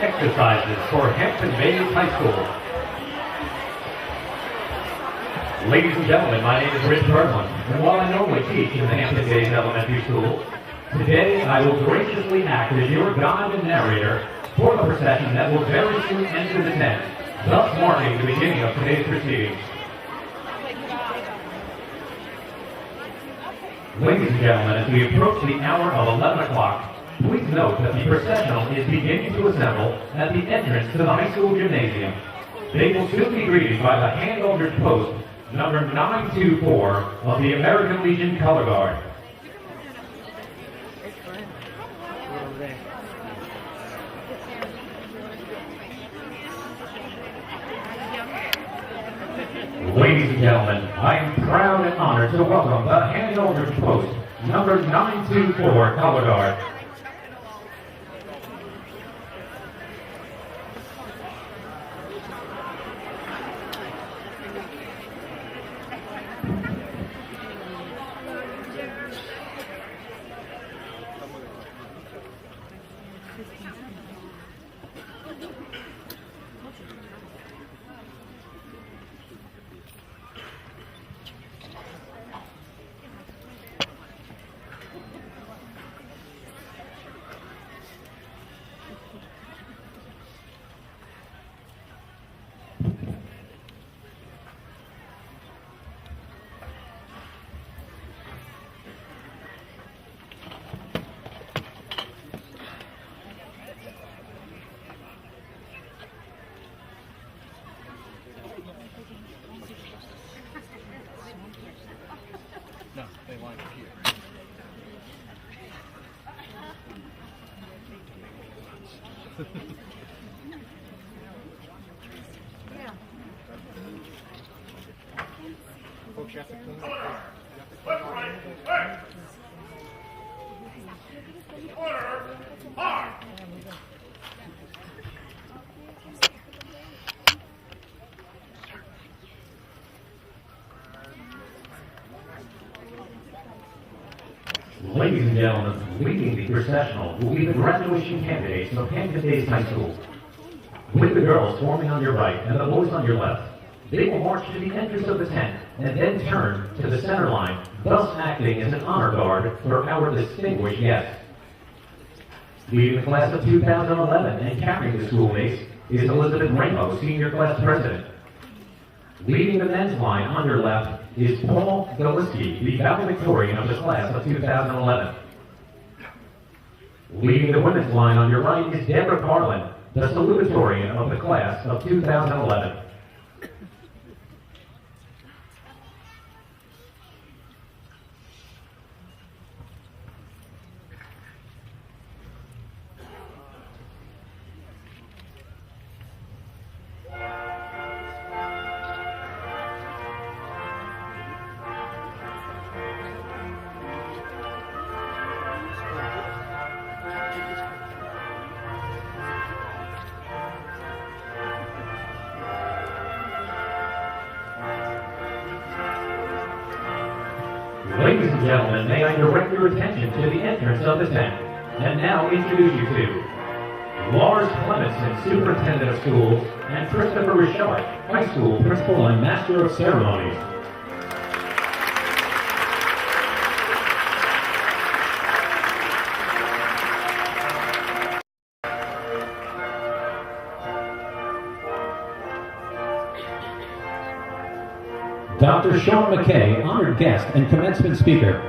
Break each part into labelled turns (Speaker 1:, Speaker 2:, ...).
Speaker 1: exercises for Hampton Bays High School. Ladies and gentlemen, my name is Rich Berglund, and while I normally teach in the Hampton Bays Elementary School, today I will graciously act as your guide and narrator for the procession that will very soon enter the tent, thus marking the beginning of today's proceedings. Ladies and gentlemen, as we approach the hour of 11 o'clock, please note that the processional is beginning to assemble at the entrance to the high school gymnasium. They will soon be greeted by the hand ordered post number 924 of the American Legion Color Guard. Ladies and gentlemen, I am proud and honored to welcome the hand-ordered post number 924 Color Guard.
Speaker 2: No, they line up here.
Speaker 3: Yeah.
Speaker 2: Folks, you have to clean up.
Speaker 4: Order! March!
Speaker 1: Ladies and gentlemen, leading the processional will be the graduation candidates of Hampton Bays High School. With the girls forming on your right and the boys on your left, they will march to the entrance of the tent and then turn to the center line, thus acting as an honor guard for our distinguished guests. Leading the class of 2011 and carrying the schoolmates is Elizabeth Ramos, Senior Class President. Leading the men's line on your left is Paul Galiski, the valedictorian of the class of 2011. Leading the women's line on your right is Deborah Carlin, the salutatorian of the class of 2011. Ladies and gentlemen, may I direct your attention to the entrance of the tent, and now introduce you to Lars Clementson, Superintendent of Schools, and Christopher Richard, High School Principal and Master of Ceremonies. Dr. Sean McKay, honored guest and commencement speaker.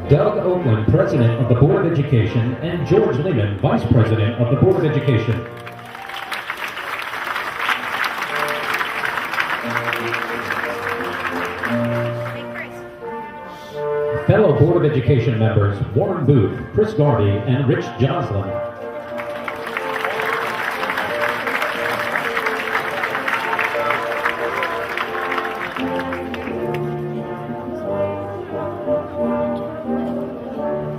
Speaker 1: Doug Oakland, President of the Board of Education, and George Lehman, Vice President of the Board of Education. Fellow Board of Education members Warren Booth, Chris Garvey, and Rich Joslin.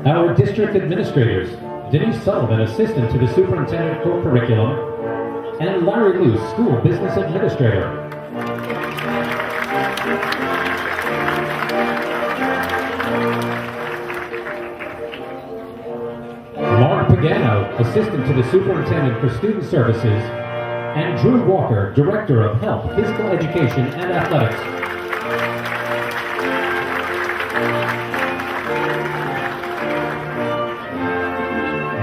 Speaker 1: Our district administrators, Denise Sullivan, Assistant to the Superintendent for Curriculum, and Larry Luce, School Business Administrator. Mark Pagano, Assistant to the Superintendent for Student Services, and Drew Walker, Director of Health, Physical Education, and Athletics.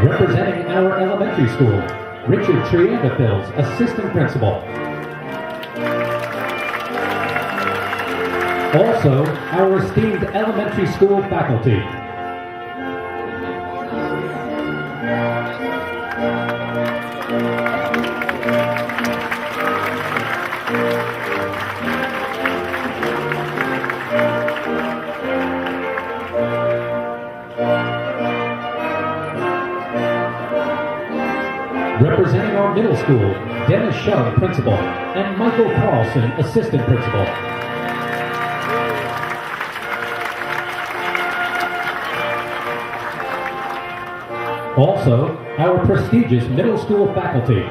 Speaker 1: Representing our elementary school, Richard Triandafils, Assistant Principal. Also, our esteemed elementary school faculty. Representing our middle school, Dennis Shove, Principal, and Michael Carlson, Assistant Principal. Also, our prestigious middle school faculty.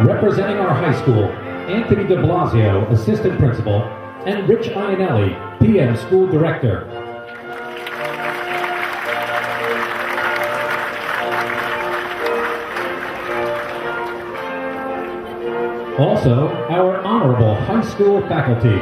Speaker 1: Representing our high school, Anthony de Blasio, Assistant Principal, and Rich Iannelli, PM School Director. Also, our honorable high school faculty.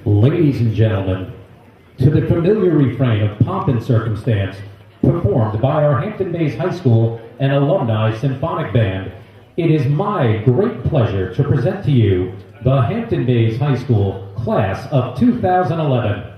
Speaker 1: Ladies and gentlemen, to the familiar refrain of Pomp and Circumstance, performed by our Hampton Bays High School and Alumni Symphonic Band, it is my great pleasure to present to you the Hampton Bays High School Class of 2011.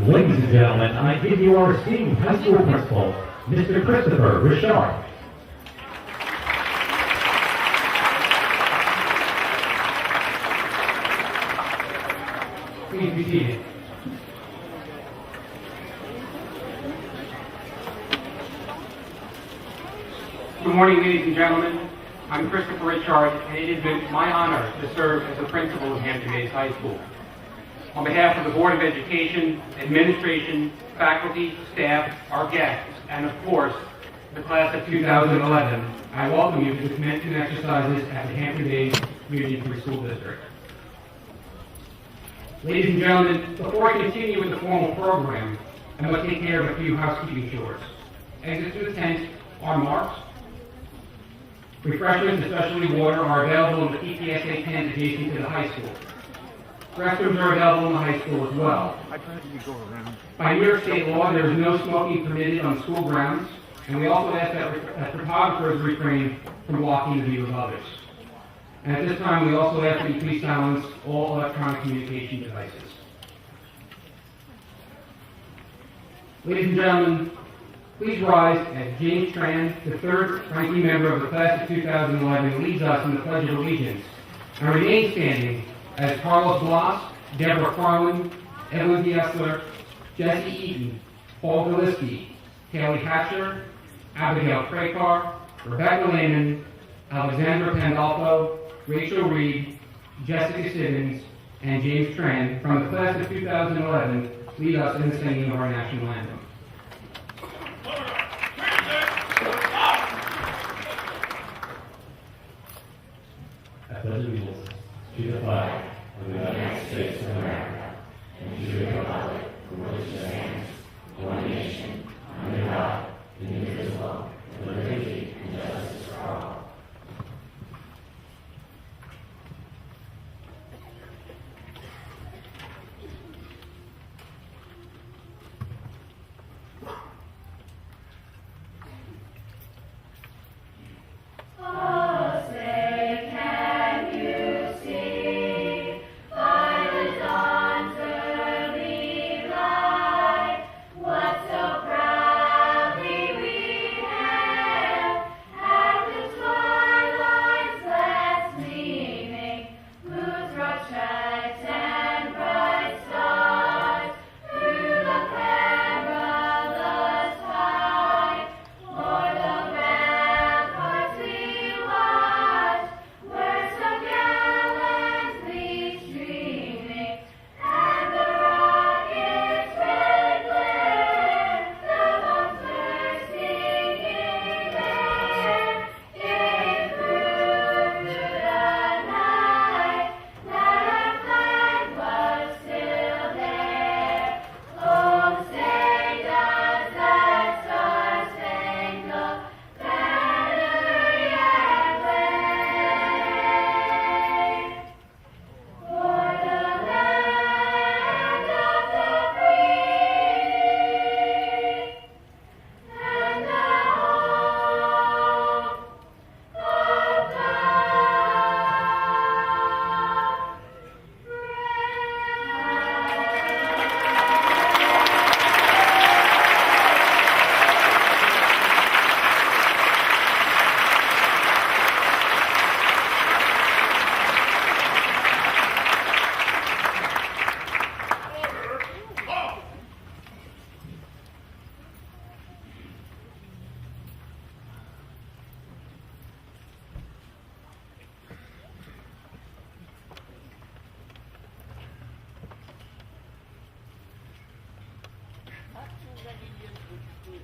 Speaker 1: Ladies and gentlemen, I give you our esteemed high school principal, Mr. Christopher Richard. Please be seated.
Speaker 3: Good morning, ladies and gentlemen. I'm Christopher Richard, and it has been my honor to serve as the principal of Hampton Bays High School. On behalf of the Board of Education, administration, faculty, staff, our guests, and of course, the class of 2011, I welcome you to the commencement exercises at the Hampton Bays Community Free School District. Ladies and gentlemen, before I continue with the formal program, I must take care of a few housekeeping chores. Exits to the tent are marked. Refreshments, especially water, are available in the PTSA tent adjacent to the high school. Restrooms are available in the high school as well. By New York State law, there is no smoking permitted on school grounds, and we also ask that photographers refrain from blocking the view of others. And at this time, we also ask that you please silence all electronic communication devices. Ladies and gentlemen, please rise as James Tran, the third ranking member of the class of 2011, leads us in the Pledge of Allegiance, and remain standing as Carlos Blas, Deborah Carlin, Evelyn Diessler, Jesse Eaton, Paul Gillespie, Kelly Hatcher, Abigail Krakar, Rebecca Lehman, Alexandra Pandolfo, Rachel Reed, Jessica Simmons, and James Tran from the class of 2011 lead us in the singing of our national anthem.
Speaker 1: I pledge allegiance to the flag of the United States of America and to the republic for which it stands, one nation, under God, indivisible, with liberty and justice for all.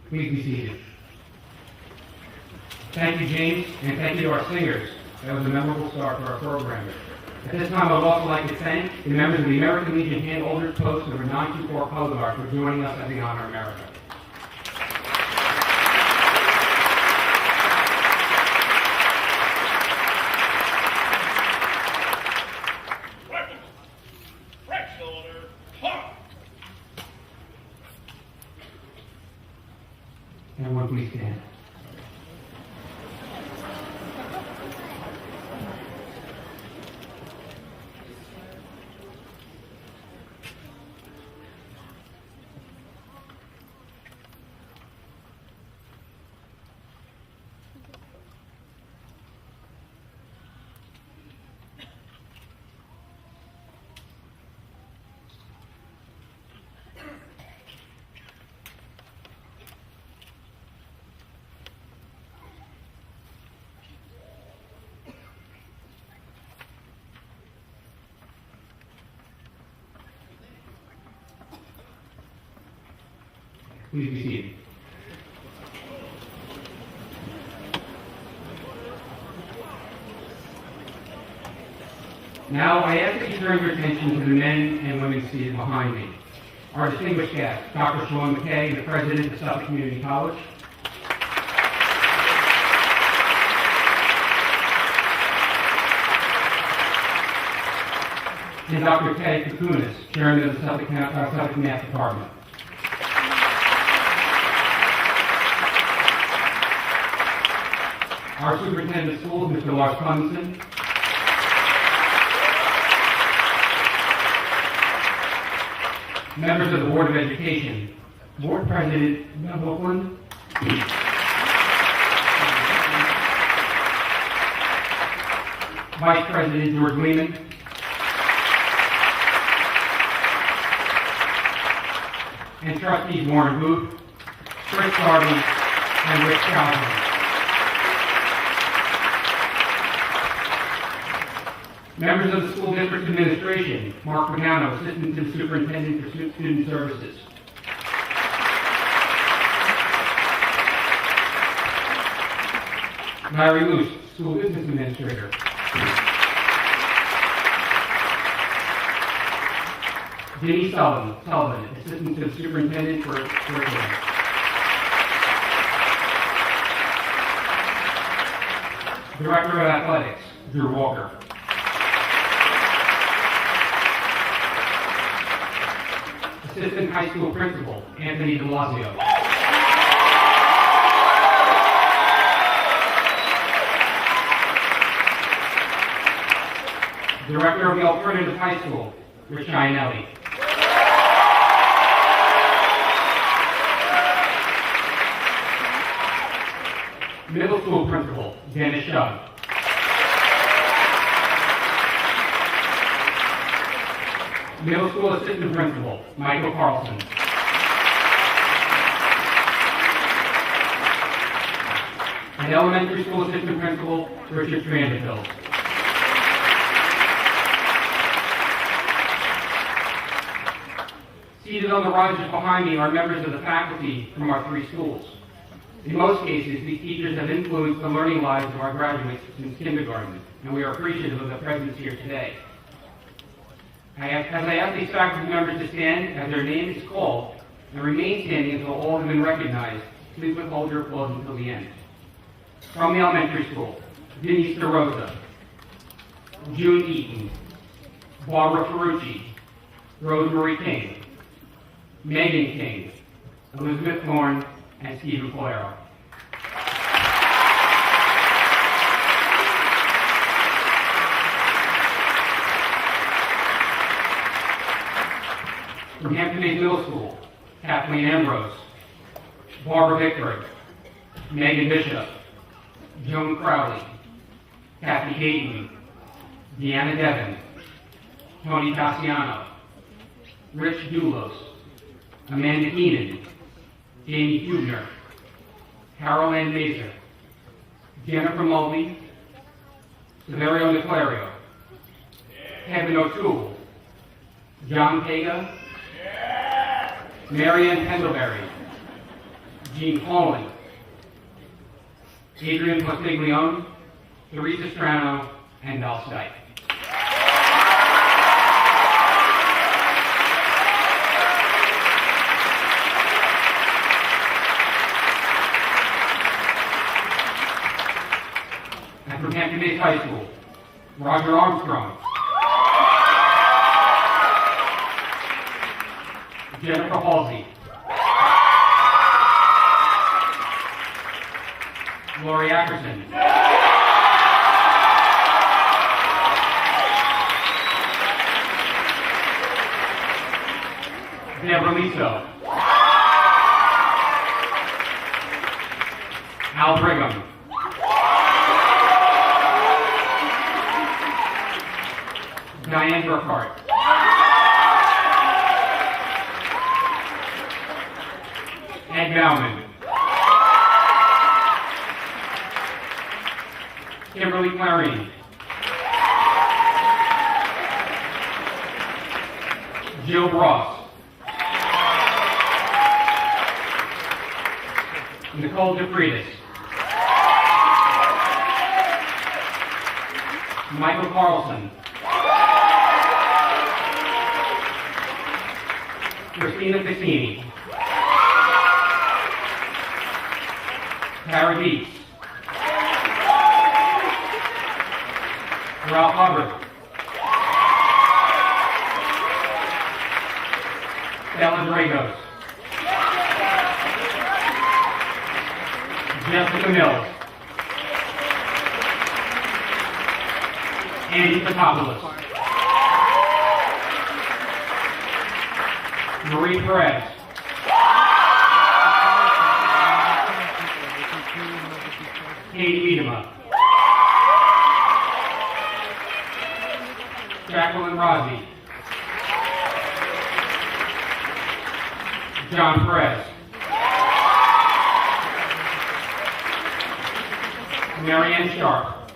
Speaker 3: Please be seated. Thank you, James, and thank you to our singers. That was a memorable start for our program. At this time, I would also like to thank the members of the American Legion Hand Holders Post number 924 Coast Guard for joining us as we honor America.
Speaker 4: Right shoulder, hard.
Speaker 3: Everyone, please stand. Please be seated. Now, I ask that you turn your attention to the men and women seated behind me. Our distinguished guest, Dr. Sean McKay, the President of Suffolk Community College. And Dr. Ted Kukunis, Chairman of the Suffolk Math Department. Our Superintendent of Schools, Mr. Lars Clemmenson. Members of the Board of Education, Board President Doug Oakland, Vice President George Lehman, and Trustees Warren Booth, Chris Darby, and Rick Calhoun. Members of the School District Administration, Mark Pagano, Assistant to the Superintendent for Student Services. Larry Luce, School Business Administrator. Denny Sullivan, Assistant to the Superintendent for Curriculum. Director of Athletics, Drew Walker. Assistant High School Principal, Anthony de Blasio. Director of the Alternative High School, Rich Iannelli. Middle School Principal, Dennis Shug. Middle School Assistant Principal, Michael Carlson. And Elementary School Assistant Principal, Richard Strandenfeld. Seated on the risers behind me are members of the faculty from our three schools. In most cases, these teachers have influenced the learning lives of our graduates since kindergarten, and we are appreciative of their presence here today. As I ask these faculty members to stand as their name is called and remain standing until all have been recognized, please withhold your applause until the end. From the elementary school, Denise DeRosa, June Eaton, Barbara Ferrucci, Rosemarie King, Megan King, Elizabeth Thorne, and Stephen Polero. From Hampton Bays Middle School, Kathleen Ambrose, Barbara Victory, Megan Bishop, Joan Crowley, Kathy Hayden, Deanna Devon, Tony Cassiano, Rich Doulos, Amanda Keenan, Jamie Hubner, Carol Ann Mazer, Jennifer Mulvey, Severio Niclario, Kevin O'Toole, John Pega, Marianne Pendlebury, Jean Holland, Adrian Postiglione, Teresa Strano, and Val Stipe. And from Hampton Bays High School, Roger Armstrong, Jennifer Halsey, Lori Ackerson, Deborah Liso, Al Brigham, Diane Burkhart, Ed Bauman, Kimberly Clarine, Jill Ross, Nicole DeFreitas. Michael Carlson. Christina Cassini. Tara Dietz. Ralph Hubbard. Stella Dragos. Jessica Mills. Andy Patopoulos. Marie Perez. Katie Wiedema. Jacqueline Rossi. John Perez. Marianne Sharp.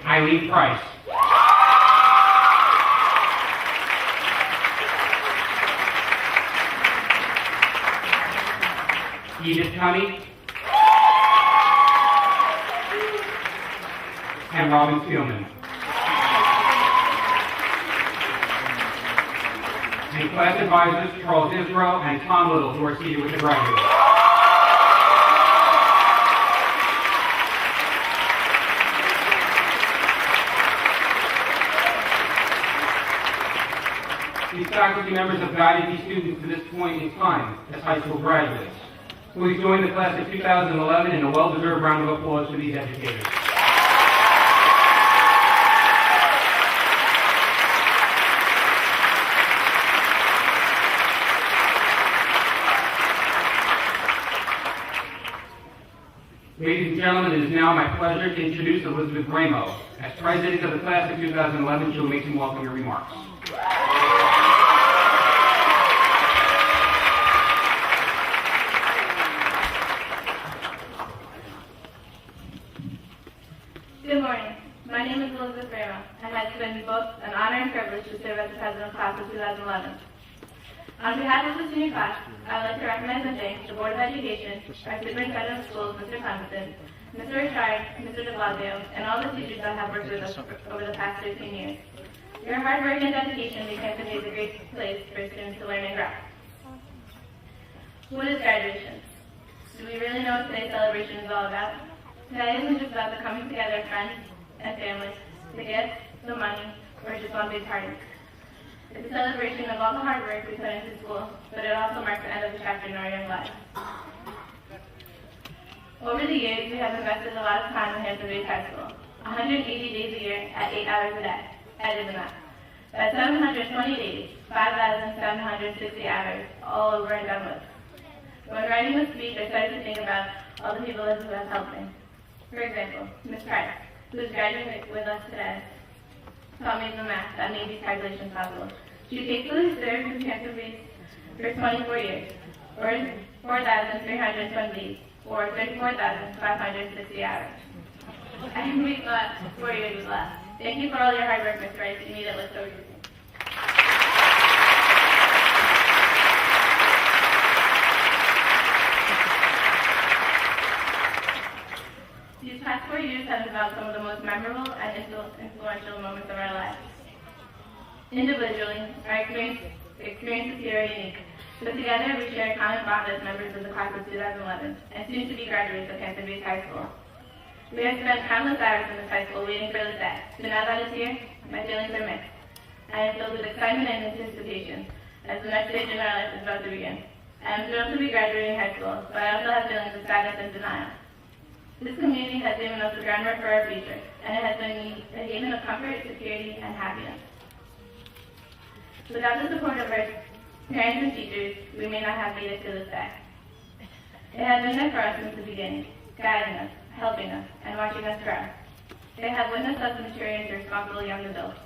Speaker 3: Eileen Price. Edith Cunney. And Robin Spielman. And class advisors Charles Israel and Tom Little, who are seated with the graduates. These faculty members have guided these students to this point in time as high school graduates. Please join the class of 2011 in a well-deserved round of applause for these educators. Ladies and gentlemen, it is now my pleasure to introduce Elizabeth Ramo. As president of the class of 2011, she will make some welcoming remarks.
Speaker 5: Good morning. My name is Elizabeth Ramo, and it has been both an honor and privilege to serve as the president of class of 2011. On behalf of the senior class, I would like to recognize and thank the Board of Education, our superintendent of schools, Mr. Clemenson, Mr. Richard, Mr. de Blasio, and all the teachers that have worked with us over the past 13 years. Your hard work and dedication make Hampton Bays a great place for students to learn and grow. What is graduation? Do we really know what today's celebration is all about? Today isn't just about the coming together of friends and family, the gifts, the money, or just one big party. It's a celebration of all the hard work we put into school, but it also marks the end of a chapter in our young lives. Over the years, we have invested a lot of time in Hampton Bays High School, 180 days a year at 8 hours a day. I did the math. That's 720 days, 5,760 hours, all over and done with. When writing the speech, I started to think about all the people who have helped me. For example, Ms. Price, who is graduating with us today, taught me the math that made these calculations possible. She faithfully served in Hampton Bays for 24 years, or 4,320 days, or 34,560 hours. And we thought 4 years was less. Thank you for all your hard work, Ms. Price. You made it look so easy. These past 4 years have developed some of the most memorable and influential moments of our lives. Individually, our experiences here are unique, but together we share a common bond as members of the class of 2011 and soon-to-be graduates of Hampton Bays High School. We have spent countless hours in this high school waiting for this day, so now that it's here, my feelings are mixed. I am filled with excitement and anticipation as the next stage in our life is about to begin. I am thrilled to be graduating high school, but I also have feelings of sadness and denial. This community has given us the groundwork for our future, and it has been a haven of comfort, security, and happiness. Without the support of our parents and teachers, we may not have made it to this day. It has been there for us since the beginning, guiding us, helping us, and watching us grow. They have witnessed us mature into responsible young adults.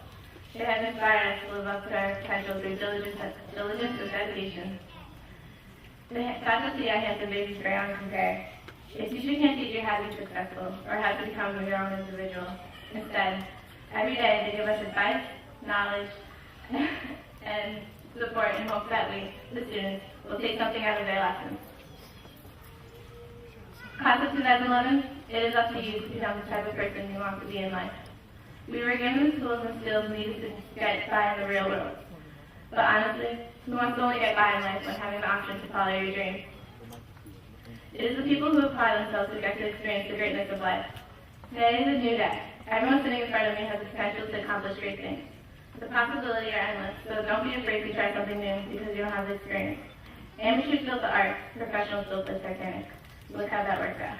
Speaker 5: They have inspired us to live up to our potential through diligence and dedication. The faculty at Hampton Bays is very unprepared. A teacher can't teach you how to be successful or how to become your own individual. Instead, every day they give us advice, knowledge, and support in hopes that we, the students, will take something out of their lessons. Class of 2011, it is up to you to become the type of person you want to be in life. We were given the tools and skills needed to get by in the real world. But honestly, who wants to only get by in life when having the option to follow your dreams? It is the people who apply themselves who get to experience the greatness of life. Today is a new day. Everyone sitting in front of me has the potential to accomplish great things. The possibilities are endless, so don't be afraid to try something new because you don't have the experience. Amateurs built the art, professionals built the Titanic. Look how that worked out.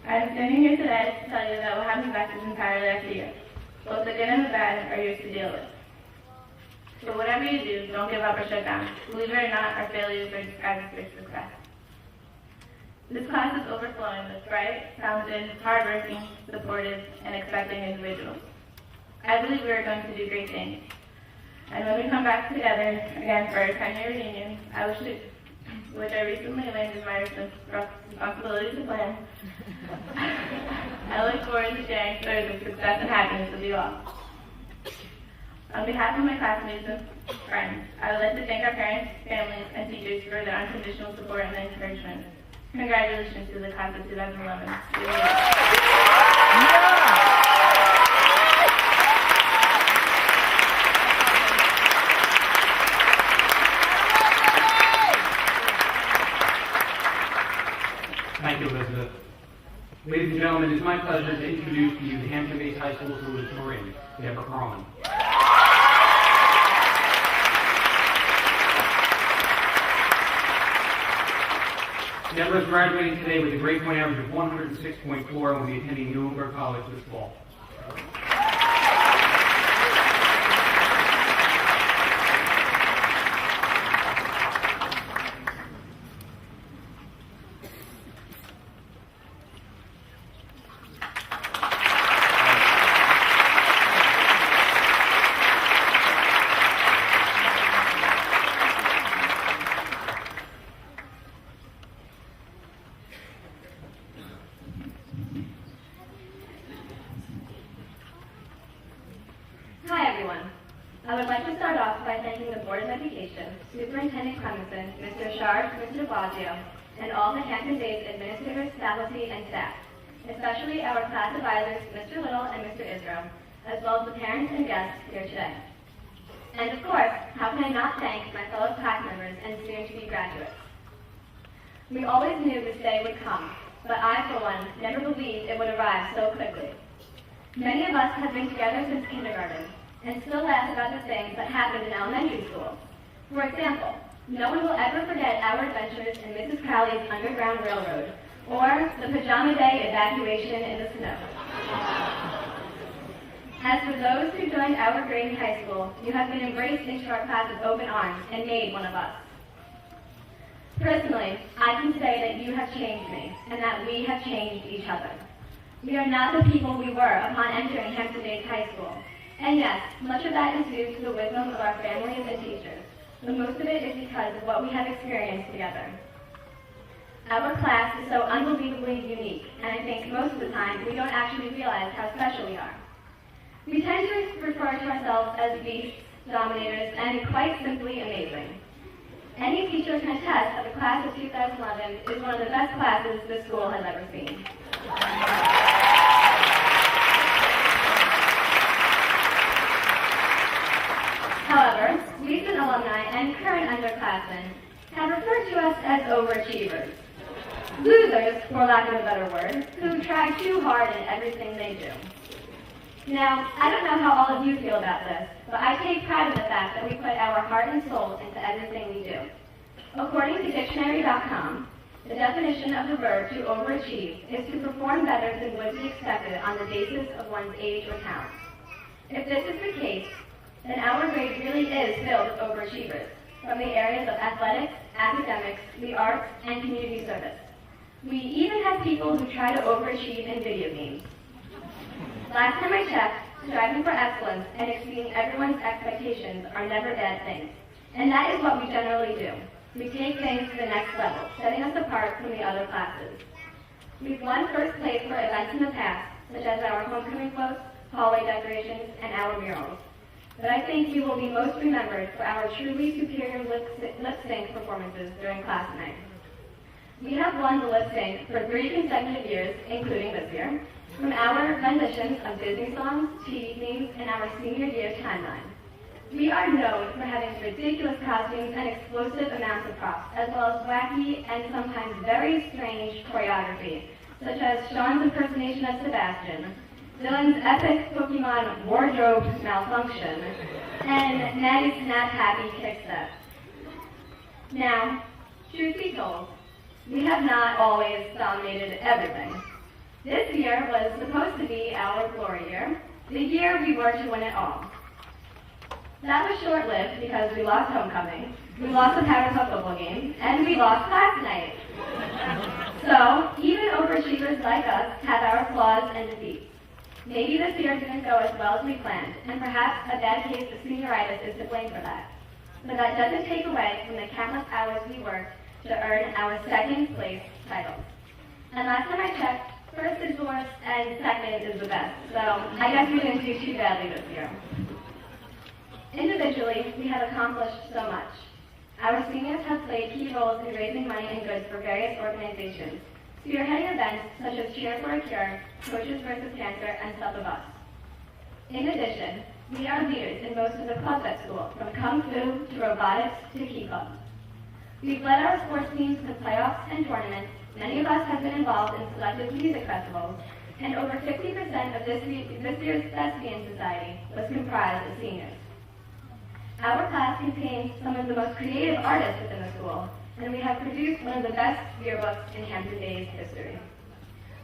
Speaker 5: I'm standing here today to tell you that what happens next is entirely up to you. Both the good and the bad are yours to deal with. So whatever you do, don't give up or shut down. Believe it or not, our failures are disguises for success. This class is overflowing with bright, talented, hardworking, supportive, and expecting individuals. I believe we are going to do great things. And when we come back together again for our 10-year reunion, which I recently landed my responsibility to plan, I look forward to sharing stories of success and happiness with you all. On behalf of my classmates and friends, I would like to thank our parents, families, and teachers for their unconditional support and encouragement. Congratulations to the class of 2011.
Speaker 3: Thank you, Elizabeth. Ladies and gentlemen, it's my pleasure to introduce to you the Hampton-Bays High School salutatorian, Deborah Cron. Deborah is graduating today with a grade point average of 106.4 and will be attending Newburgh College this fall.
Speaker 6: Hi everyone. I would like to start off by thanking the Board of Education, Superintendent Clemenson, Mr. Sharp, Mr. Blasio, and all the Hampton-Bays administrators, faculty, and staff, especially our class advisors, Mr. Little and Mr. Israel, as well as the parents and guests here today. And of course, how can I not thank my fellow class members and soon-to-be graduates? We always knew this day would come, but I, for one, never believed it would arrive so quickly. Many of us have been together since kindergarten, and still laugh about the things that happened in elementary school. For example, no one will ever forget our adventures in Mrs. Crowley's Underground Railroad, or the pajama day evacuation in the snow. As for those who joined our grade in high school, you have been embraced into our class with open arms and made one of us. Personally, I can say that you have changed me, and that we have changed each other. We are not the people we were upon entering Hampton-Bays High School. And yes, much of that is due to the wisdom of our families and teachers, but most of it is because of what we have experienced together. Our class is so unbelievably unique, and I think most of the time we don't actually realize how special we are. We tend to refer to ourselves as beasts, dominators, and quite simply amazing. Any teacher can attest that the class of 2011 is one of the best classes this school has ever seen. However, recent alumni and current underclassmen have referred to us as overachievers. Losers, for lack of a better word, who try too hard in everything they do. Now, I don't know how all of you feel about this, but I take pride in the fact that we put our heart and soul into everything we do. According to dictionary.com, the definition of the verb to overachieve is to perform better than would be expected on the basis of one's age or talent. If this is the case, then our grade really is filled with overachievers, from the areas of athletics, academics, the arts, and community service. We even have people who try to overachieve in video games. Last time I checked, striving for excellence and exceeding everyone's expectations are never bad things. And that is what we generally do. We take things to the next level, setting us apart from the other classes. We've won first place for events in the past, such as our homecoming floats, hallway decorations, and our murals. but I think we will be most remembered for our truly superior lip sync performances during class night. We have won the lip sync for 3 consecutive years, including this year, from our renditions of Disney songs, TV themes, and our senior year timeline. We are known for having ridiculous costumes and explosive amounts of props, as well as wacky and sometimes very strange choreography, such as Sean's impersonation of Sebastian, Dylan's epic Pokemon wardrobe malfunction, and Maddie's Snap Happy kickstep. Now, truth be told, we have not always dominated everything. This year was supposed to be our glory year, the year we were to win it all. That was short-lived because we lost homecoming, we lost the Powerpuff football game, and we lost class night. So, even overachievers like us have our flaws and defeats. Maybe this year didn't go as well as we planned, and perhaps a bad case of senioritis is to blame for that. But that doesn't take away from the countless hours we worked to earn our second place title. And last time I checked, first is worst and second is the best. So I guess we didn't do too badly this year. Individually, we have accomplished so much. Our seniors have played key roles in raising money and goods for various organizations, spearheading events such as Cheer for a Cure, Coaches vs. Cancer, and Sup of Us. In addition, we are leaders in most of the clubs at school, from Kung Fu to robotics to Key Club. We've led our sports teams to playoffs and tournaments. Many of us have been involved in selective music festivals, and over 50% of this year's Thespian Society was comprised of seniors. Our class contains some of the most creative artists within the school, and we have produced one of the best yearbooks in Hampton Bays history.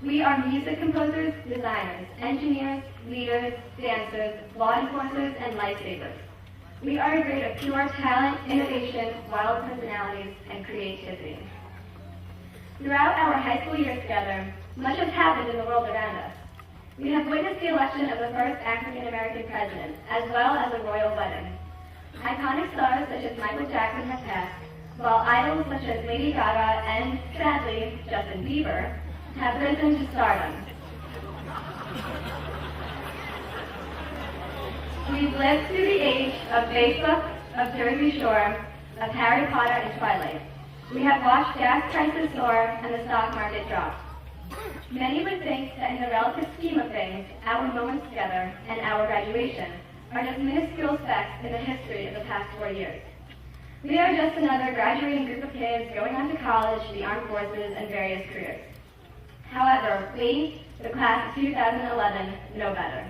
Speaker 6: We are music composers, designers, engineers, leaders, dancers, law enforcers, and lifesavers. We are a grade of pure talent, innovation, wild personalities, and creativity. Throughout our high school years together, much has happened in the world around us. We have witnessed the election of the first African-American president, as well as a royal wedding. Iconic stars such as Michael Jackson have passed, while idols such as Lady Gaga and, sadly, Justin Bieber have risen to stardom. We've lived through the age of Facebook, of Jersey Shore, of Harry Potter and Twilight. We have watched gas prices soar and the stock market drop. Many would think that in the relative scheme of things, our moments together and our graduation are just minuscule specks in the history of the past 4 years. We are just another graduating group of kids going on to college, the armed forces, and various careers. However, we, the class of 2011, know better.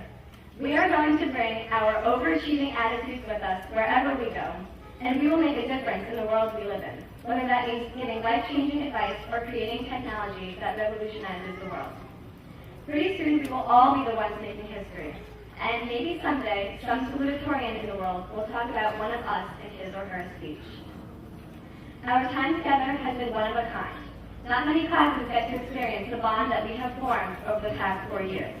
Speaker 6: We are going to bring our overachieving attitudes with us wherever we go, and we will make a difference in the world we live in, whether that means giving life-changing advice or creating technology that revolutionizes the world. Pretty soon, we will all be the ones making history. And maybe someday, some salutatorian in the world will talk about one of us in his or her speech. Our time together has been one of a kind. Not many classes get to experience the bond that we have formed over the past 4 years.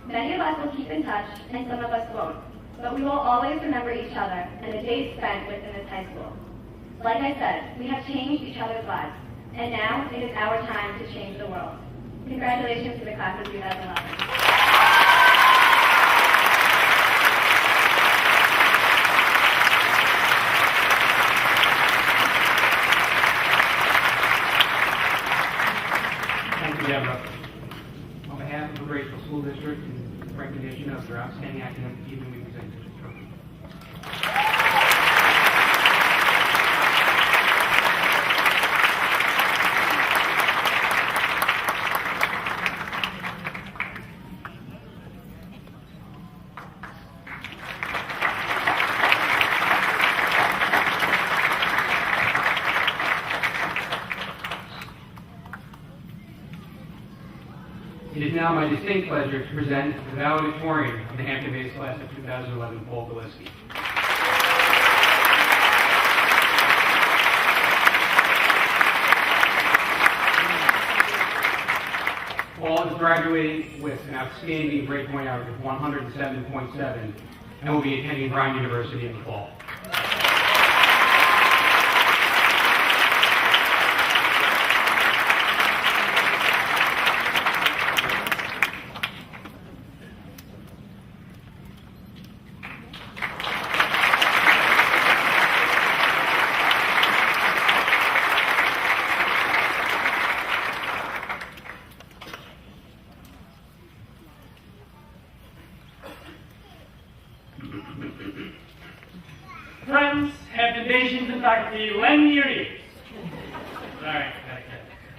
Speaker 6: Many of us will keep in touch, and some of us won't. But we will always remember each other and the days spent within this high school. Like I said, we have changed each other's lives, and now it is our time to change the world. Congratulations to the class of 2011.
Speaker 3: Deborah. On behalf of the Graceville School District, in recognition of their outstanding academic achievement, we present this trophy. It is now my distinct pleasure to present the valedictorian of the Hampton Bays class of 2011, Paul Gillespie. Paul is graduating with an outstanding grade point average of 107.7 and will be attending Brown University in the fall.
Speaker 7: Friends, Hampton Nations, and faculty, lend me your ears. Sorry,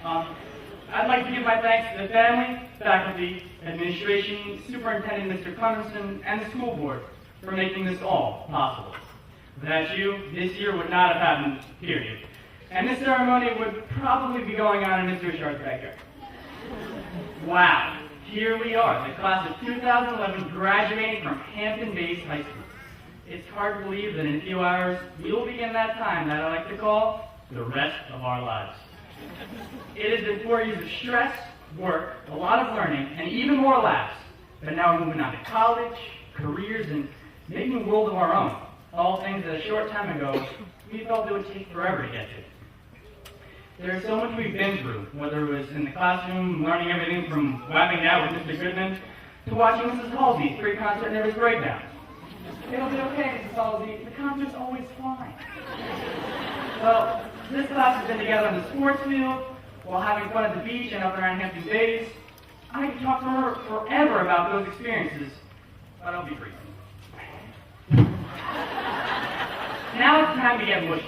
Speaker 7: I'd like to give my thanks to the family, faculty, administration, Superintendent Mr. Clemenson, and the school board for making this all possible. Without you, this year would not have happened, period. And this ceremony would probably be going on in Mr. Richard's backyard. Wow, here we are, the class of 2011 graduating from Hampton-based high school. It's hard to believe that in a few hours, we will begin that time that I like to call the rest of our lives. It has been 4 years of stress, work, a lot of learning, and even more laughs. But now we're moving on to college, careers, and making a world of our own. All things that a short time ago, we felt it would take forever to get to. There's so much we've been through, whether it was in the classroom, learning everything from whapping out with Mr. Goodman, to watching Mrs. Halsey's free concert nervous breakdown. It'll be okay, Mrs. Halsey. The concert's always fine. Well, this class has been together on the sports field, while having fun at the beach and up around Hampton Bays. I could talk to her forever about those experiences, but I'll be brief. Now it's time to get mushy.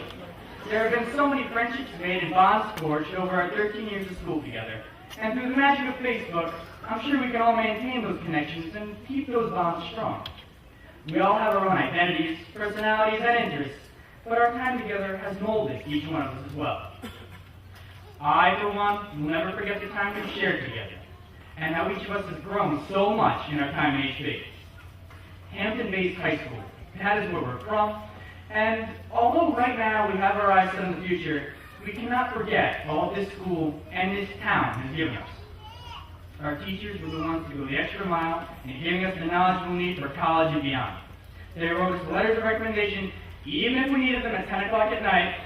Speaker 7: There have been so many friendships made and bonds forged over our 13 years of school together. And through the magic of Facebook, I'm sure we can all maintain those connections and keep those bonds strong. We all have our own identities, personalities, and interests, but our time together has molded each one of us as well. I, for one, will never forget the time we've shared together, and how each of us has grown so much in our time in HB. Hampton-based high school, that is where we're from, and although right now we have our eyes set on the future, we cannot forget all this school and this town has given us. Our teachers were the ones to go the extra mile in giving us the knowledge we'll need for college and beyond. They wrote us letters of recommendation, even if we needed them at 10 o'clock at night.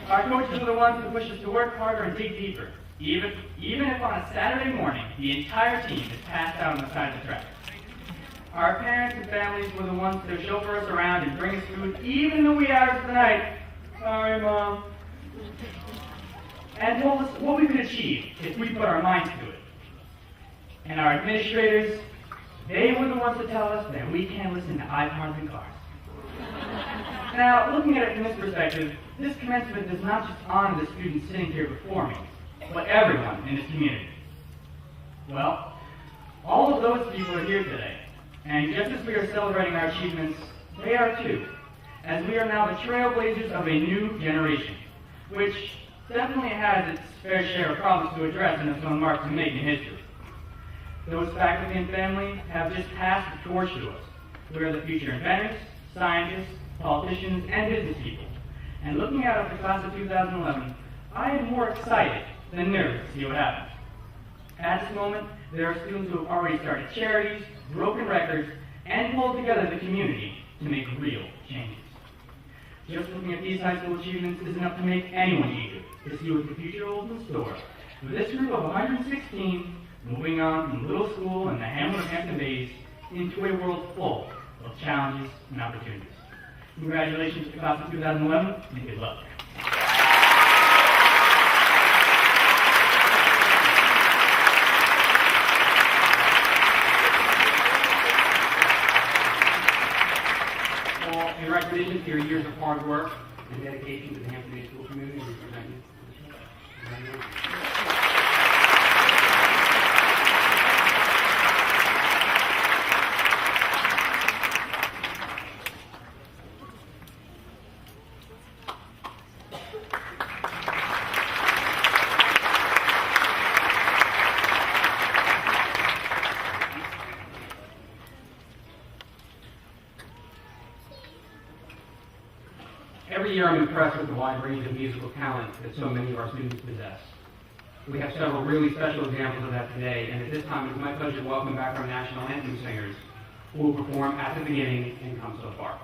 Speaker 7: Our coaches were the ones who pushed us to work harder and dig deeper, even if on a Saturday morning the entire team is passed out on the side of the track. Our parents and families were the ones to chauffeur us around and bring us food, even in the wee hours of the night. Sorry, Mom. And told us what we could achieve if we put our minds to it. And our administrators, they were the ones to tell us that we can't listen to iPods in cars. Now, looking at it from this perspective, this commencement does not just honor the students sitting here before me, but everyone in this community. Well, all of those people are here today, and just as we are celebrating our achievements, they are too, as we are now the trailblazers of a new generation, which definitely has its fair share of problems to address and its own mark to make in history. Those faculty and family have just passed the torch to us. We are the future inventors, scientists, politicians, and business people. And looking out at the class of 2011, I am more excited than nervous to see what happens. At this moment, there are students who have already started charities, broken records, and pulled together the community to make real changes. Just looking at these high school achievements is enough to make anyone eager to see what the future holds in store. With this group of 116 moving on from little school in the hamlet of Hampton Bays into a world full of challenges and opportunities. Congratulations to the class of 2011, and good luck.
Speaker 3: Well, congratulations to your years of hard work and dedication to the Hampton Bays School community. We present you. Every year I'm impressed with the wide range of musical talent that so many of our students possess. We have several really special examples of that today, and at this time it is my pleasure to welcome back our national anthem singers, who will perform at the beginning and come so far.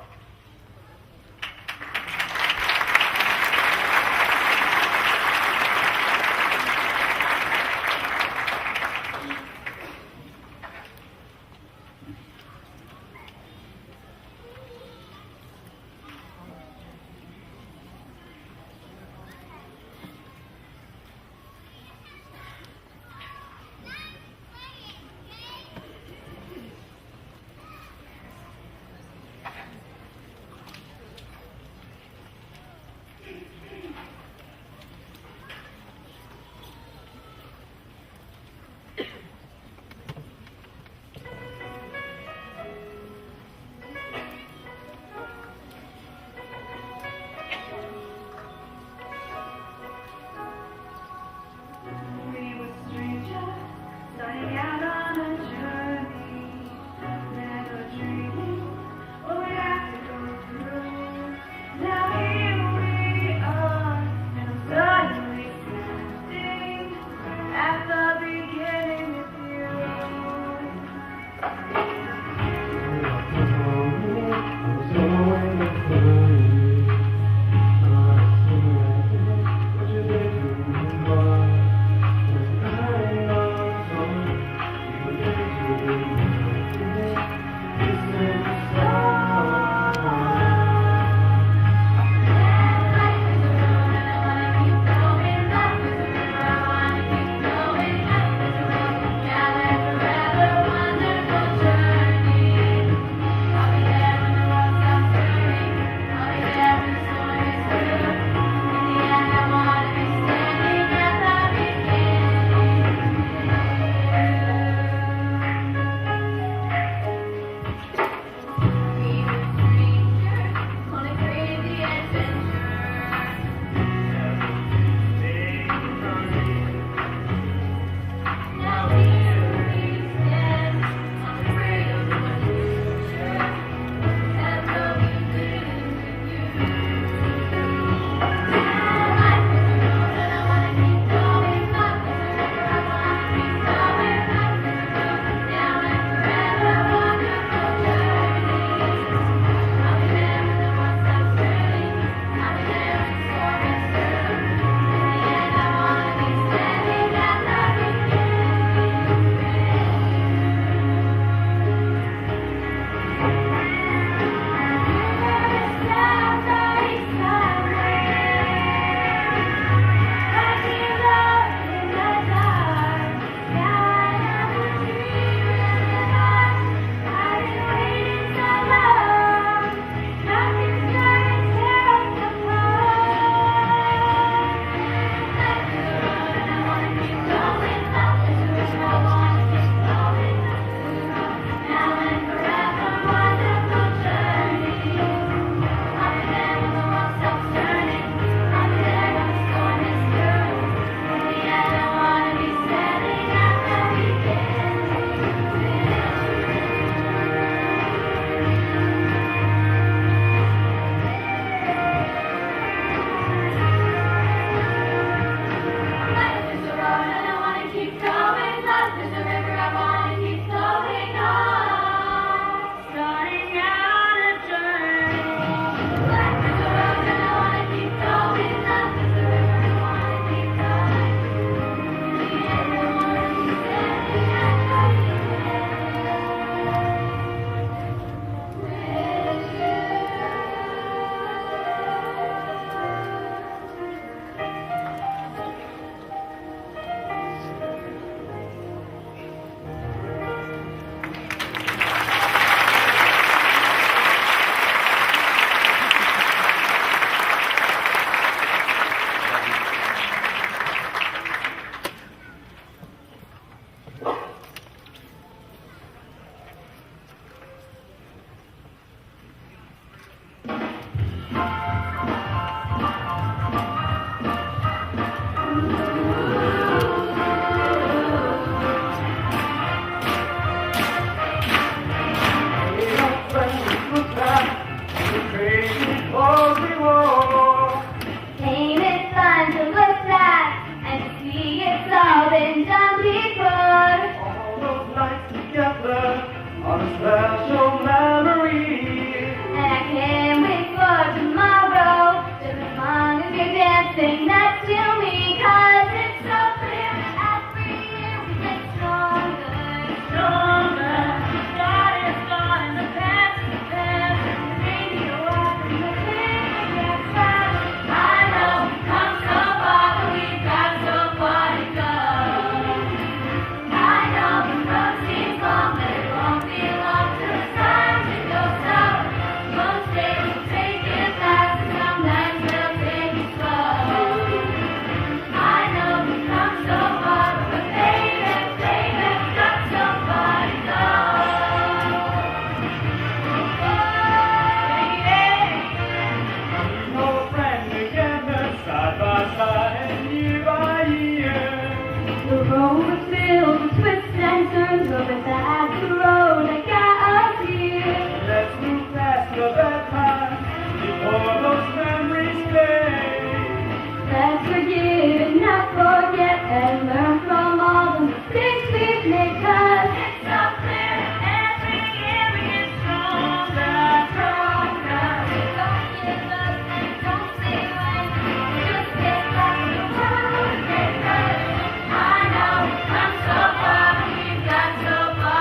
Speaker 6: So far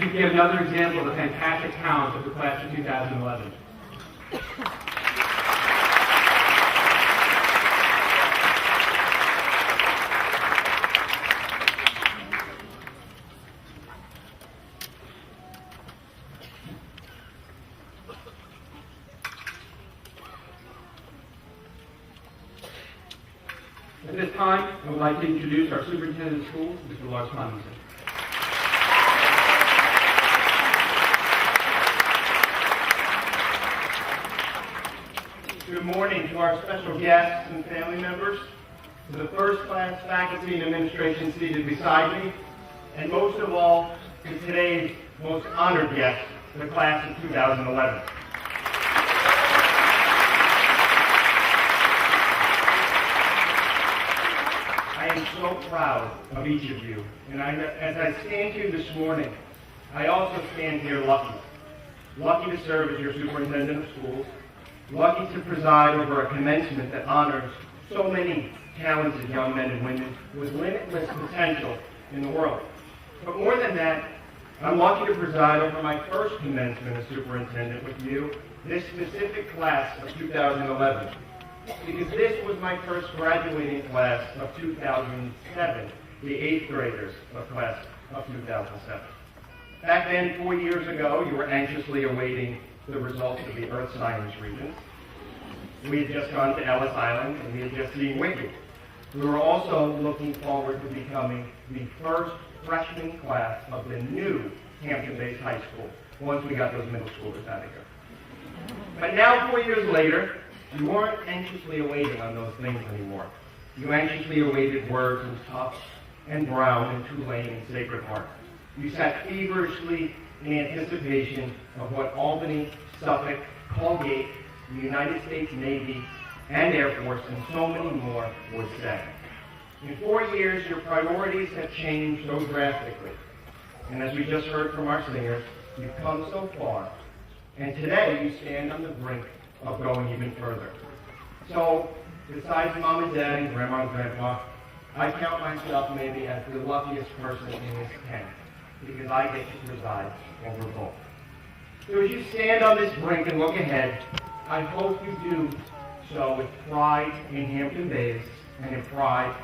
Speaker 3: to give another example of the fantastic talent of the class of 2011. At this time, I would like to introduce our Superintendent of Schools, Mr. Lars Clemenson.
Speaker 8: Good morning to our special guests and family members, to the first class faculty and administration seated beside me, and most of all, to today's most honored guest, the class of 2011. I am so proud of each of you, and as I stand here this morning, I also stand here lucky. Lucky to serve as your superintendent of schools, lucky to preside over a commencement that honors so many talented young men and women with limitless potential in the world. But more than that, I'm lucky to preside over my first commencement as superintendent with you, this specific class of 2011. Because this was my first graduating class of 2007, the 8th graders of class of 2007. Back then, 4 years ago, you were anxiously awaiting the results of the Earth Science Regents. We had just gone to Ellis Island, and we had just seen Wicked. We were also looking forward to becoming the first freshman class of the new Hampton-based high school, once we got those middle schoolers out of here. But now, 4 years later, you weren't anxiously awaiting on those things anymore. You anxiously awaited words in Tufts and Brown and Tulane and Sacred Heart. You sat feverishly in anticipation of what Albany, Suffolk, Colgate, the United States Navy, and Air Force, and so many more would say. In 4 years, your priorities have changed so drastically. And as we just heard from our singers, you've come so far. And today, you stand on the brink of going even further. So, besides mom and dad and grandma and grandpa, I count myself maybe as the luckiest person in this tent, because I get to preside over both. So as you stand on this brink and look ahead, I hope you do so with pride in Hampton Bays and with pride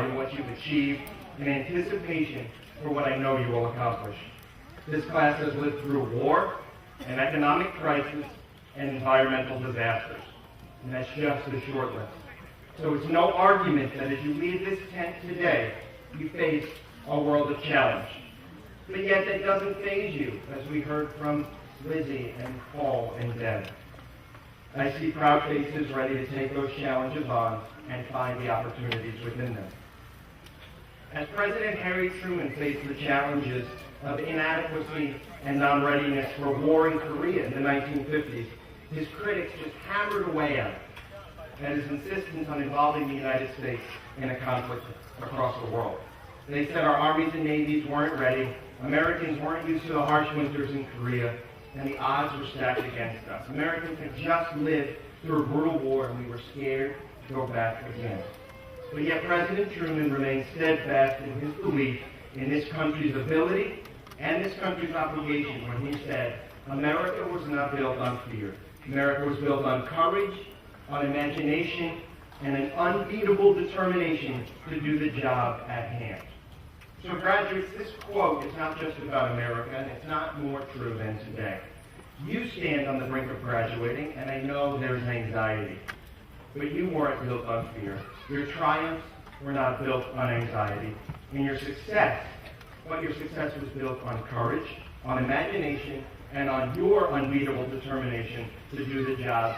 Speaker 8: in what you've achieved and anticipation for what I know you will accomplish. This class has lived through war, an economic crisis, and environmental disasters. And that's just a short list. So it's no argument that as you leave this tent today, you face a world of challenge. But yet that doesn't faze you, as we heard from Lizzie and Paul and Deb. I see proud faces ready to take those challenges on and find the opportunities within them. As President Harry Truman faced the challenges of inadequacy and non-readiness for war in Korea in the 1950s, his critics just hammered away at it, and his insistence on involving the United States in a conflict across the world. They said our armies and navies weren't ready, Americans weren't used to the harsh winters in Korea, and the odds were stacked against us. Americans had just lived through a brutal war, and we were scared to go back again. But yet President Truman remained steadfast in his belief in this country's ability and this country's obligation when he said, America was not built on fear. America was built on courage, on imagination, and an unbeatable determination to do the job at hand. So graduates, this quote is not just about America, and it's not more true than today. You stand on the brink of graduating, and I know there's anxiety. But you weren't built on fear. Your triumphs were not built on anxiety. And your success was built on courage, on imagination, and on your unbeatable determination to do the job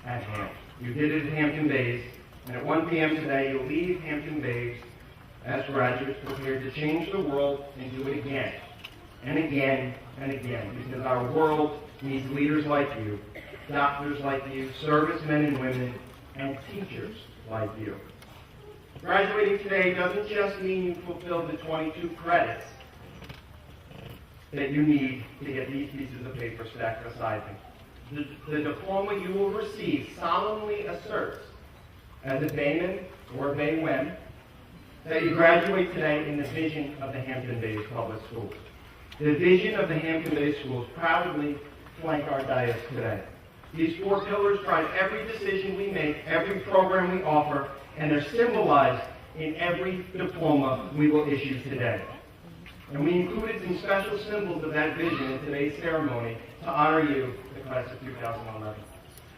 Speaker 8: at hand. You did it at Hampton Bays, and at 1 p.m. today, you'll leave Hampton Bays as graduates prepared to change the world and do it again, and again, and again, because our world needs leaders like you, doctors like you, servicemen and women, and teachers like you. Graduating today doesn't just mean you fulfilled the 22 credits that you need to get these pieces of paper stacked beside me. The diploma you will receive solemnly asserts, as a Bayman or a Baywem, that you graduate today in the vision of the Hampton Bays Public Schools. The vision of the Hampton Bay Schools proudly flank our dais today. These four pillars drive every decision we make, every program we offer, and they're symbolized in every diploma we will issue today. And we included some special symbols of that vision in today's ceremony to honor you, the class of 2011.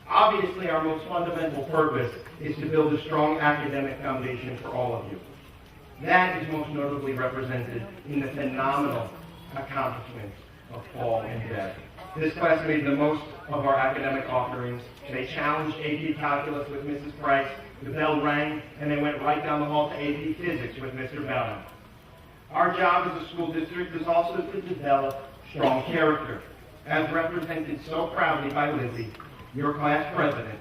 Speaker 8: Obviously, our most fundamental purpose is to build a strong academic foundation for all of you. That is most notably represented in the phenomenal accomplishments of Paul and Deb. This class made the most of our academic offerings. They challenged AP Calculus with Mrs. Price, the bell rang, and they went right down the hall to AP Physics with Mr. Bowden. Our job as a school district is also to develop strong character. As represented so proudly by Lizzie, your class president,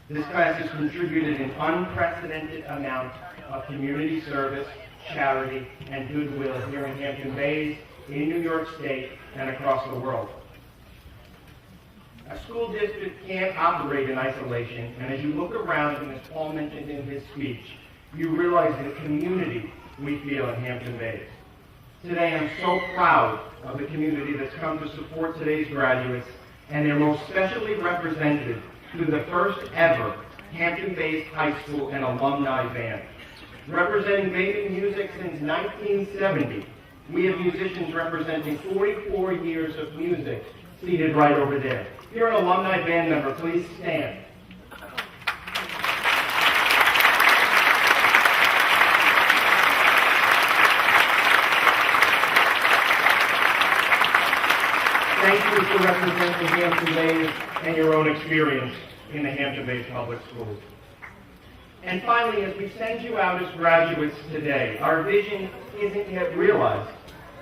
Speaker 8: this class has contributed an unprecedented amount of community service, charity, and goodwill here in Hampton Bays, in New York State, and across the world. A school district can't operate in isolation, and as you look around, and as Paul mentioned in his speech, you realize the community we feel in Hampton Bays. Today, I'm so proud of the community that's come to support today's graduates, and they're most specially represented through the first ever Hampton Bays High School and Alumni Band. Representing baby music since 1970, we have musicians representing 44 years of music seated right over there. If you're an alumni band member, please stand. Thank you for representing Hampton Bays and your own experience in the Hampton Bays Public Schools. And finally, as we send you out as graduates today, our vision isn't yet realized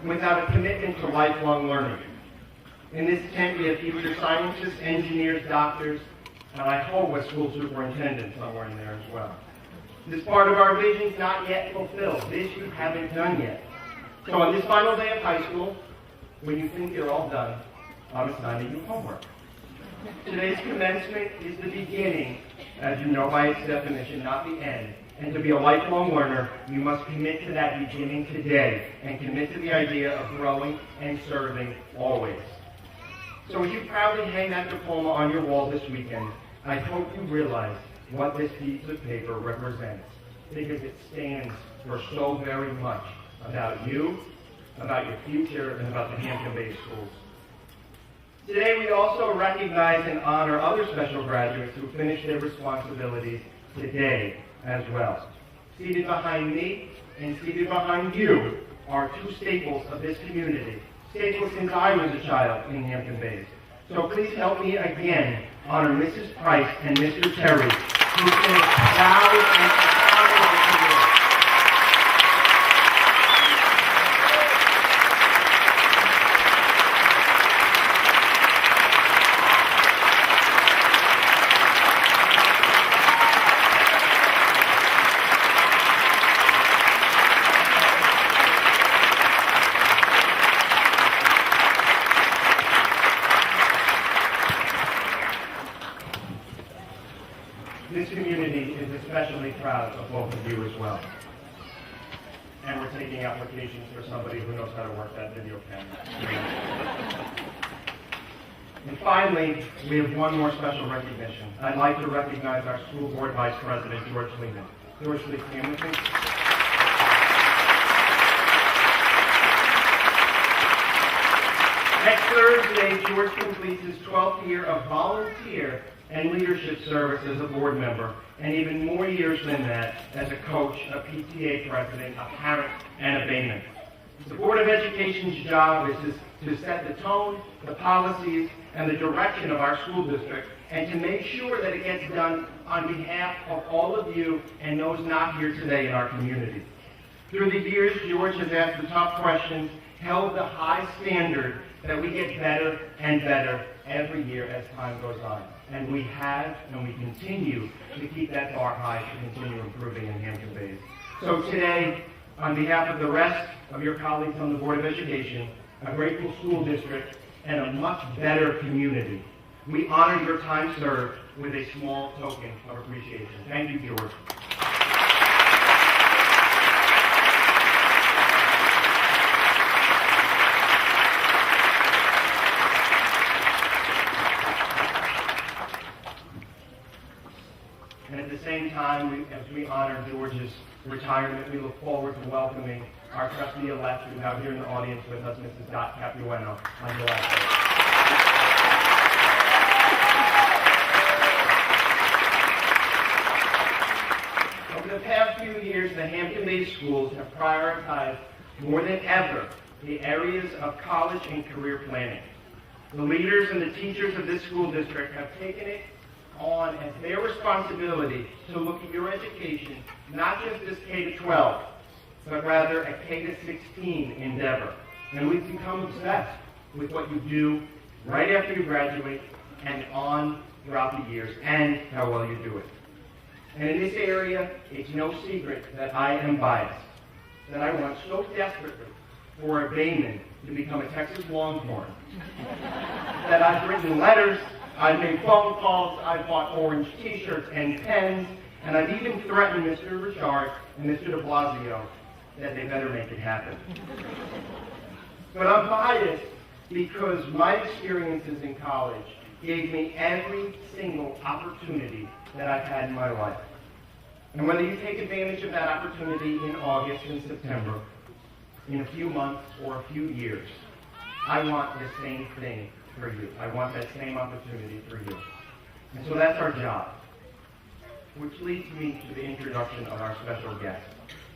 Speaker 8: without a commitment to lifelong learning. In this tent, we have future scientists, engineers, doctors, and I hope a school superintendent somewhere in there as well. This part of our vision is not yet fulfilled. This you haven't done yet. So on this final day of high school, when you think you're all done, I'm assigning you homework. Today's commencement is the beginning, as you know by its definition, not the end. And to be a lifelong learner, you must commit to that beginning today and commit to the idea of growing and serving always. So as you proudly hang that diploma on your wall this weekend, I hope you realize what this piece of paper represents, because it stands for so very much about you, about your future, and about the Hampton Bays Schools. Today we also recognize and honor other special graduates who finished their responsibilities today as well. Seated behind me and seated behind you are two staples of this community, staples since I was a child in Hampton Bays. So please help me again honor Mrs. Price and Mr. Terry, who finished proud and honorable today. This community is especially proud of both of you as well. And we're taking applications for somebody who knows how to work that video camera. And finally, we have one more special recognition. I'd like to recognize our school board vice president, George Lehman. George, please stand with me. Next Thursday, George completes his 12th year of volunteer and leadership service as a board member, and even more years than that as a coach, a PTA president, a parent, and a bayman. The Board of Education's job is to set the tone, the policies, and the direction of our school district, and to make sure that it gets done on behalf of all of you and those not here today in our community. Through the years, George has asked the tough questions, held the high standard that we get better and better every year as time goes on. And we have, and we continue to keep that bar high to continue improving in Hampton Bays. So today, on behalf of the rest of your colleagues on the Board of Education, a grateful school district, and a much better community, we honor your time served with a small token of appreciation. Thank you, George. time, as we honor George's retirement, we look forward to welcoming our trustee-elect, who's now here in the audience with us, Mrs. Dot Capuano, on July 1st. Over the past few years, the Hampton-based schools have prioritized more than ever the areas of college and career planning. The leaders and the teachers of this school district have taken it on as their responsibility to look at your education, not just as K-12, but rather a K-16 endeavor. And we've become obsessed with what you do right after you graduate and on throughout the years, and how well you do it. And in this area, it's no secret that I am biased, that I want so desperately for a Bayman to become a Texas Longhorn, that I've written letters, I've made phone calls, I've bought orange t-shirts and pens, and I've even threatened Mr. Richard and Mr. de Blasio that they better make it happen. But I'm biased because my experiences in college gave me every single opportunity that I've had in my life. And whether you take advantage of that opportunity in August and September, in a few months or a few years, I want the same thing for you. I want that same opportunity for you. And so that's our job. Which leads me to the introduction of our special guest.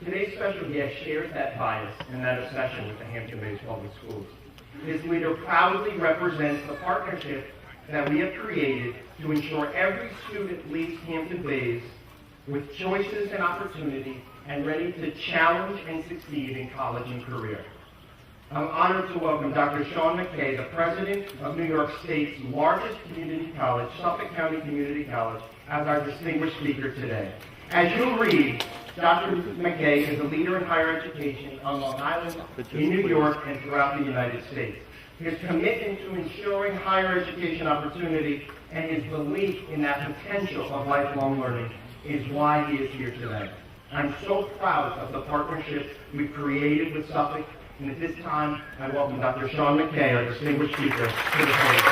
Speaker 8: Today's special guest shares that bias and that obsession with the Hampton-based public schools. His leader proudly represents the partnership that we have created to ensure every student leaves Hampton Bays with choices and opportunity and ready to challenge and succeed in college and career. I'm honored to welcome Dr. Sean McKay, the president of New York State's largest community college, Suffolk County Community College, as our distinguished speaker today. As you'll read, Dr. McKay is a leader in higher education on Long Island, in New York, and throughout the United States. His commitment to ensuring higher education opportunity and his belief in that potential of lifelong learning is why he is here today. I'm so proud of the partnership we've created with Suffolk, and at this time, I welcome Dr. Sean McKay, our distinguished speaker, to the podium.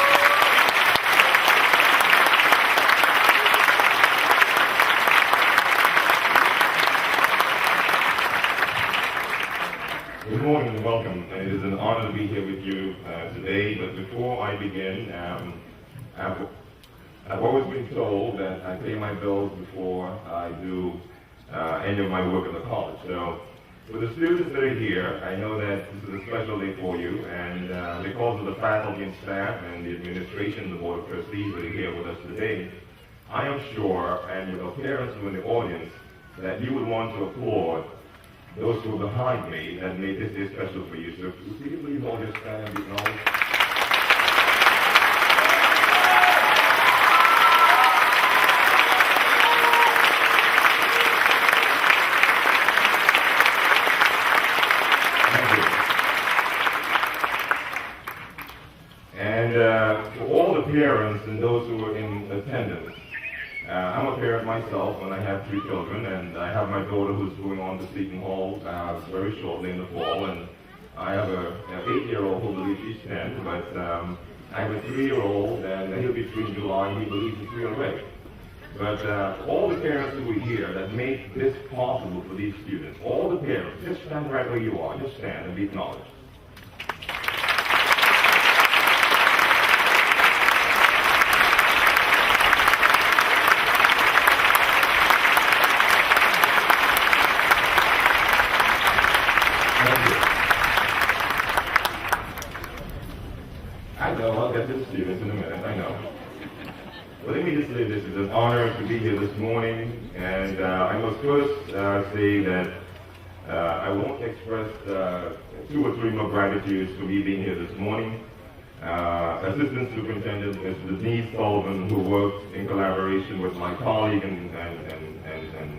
Speaker 9: Good morning and welcome. It is an honor to be here with you today, but before I begin, I've always been told that I pay my bills before I do any of my work at the college. So for the students that are here, I know that this is a special day for you, and because of the faculty and staff and the administration, the Board of Trustees that are here with us today, I am sure, and with our parents who are in the audience, that you would want to applaud those who are behind me that made this day special for you. So could you please all just stand and be acknowledged? For all the parents and those who are in attendance, I'm a parent myself, and I have 3 children, and I have my daughter who's going on to Seton Hall very shortly in the fall, and I have an 8-year-old who believes she's 10, but I have a 3-year-old, and he'll be 3 in July, and he believes he's 3 already. But all the parents who are here that make this possible for these students, all the parents, just stand right where you are, just stand and be acknowledged. I know, I'll get to the students in a minute, I know. Well, let me just say this is an honor to be here this morning, and I must first say that I won't express 2 or 3 more gratitudes for me being here this morning. Assistant Superintendent Mr. Denise Sullivan, who worked in collaboration with my colleague and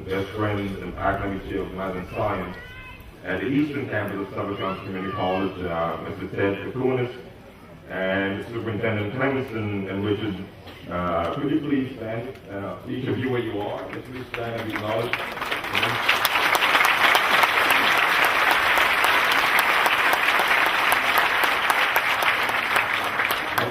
Speaker 9: best friends and academic chair of Math and Science at the Eastern Campus of Suffolk County Community College, Mr. Ted Kakunis, and Superintendent Clemenson and Richard. Could you please stand, each of you where you are, just please stand and be acknowledged.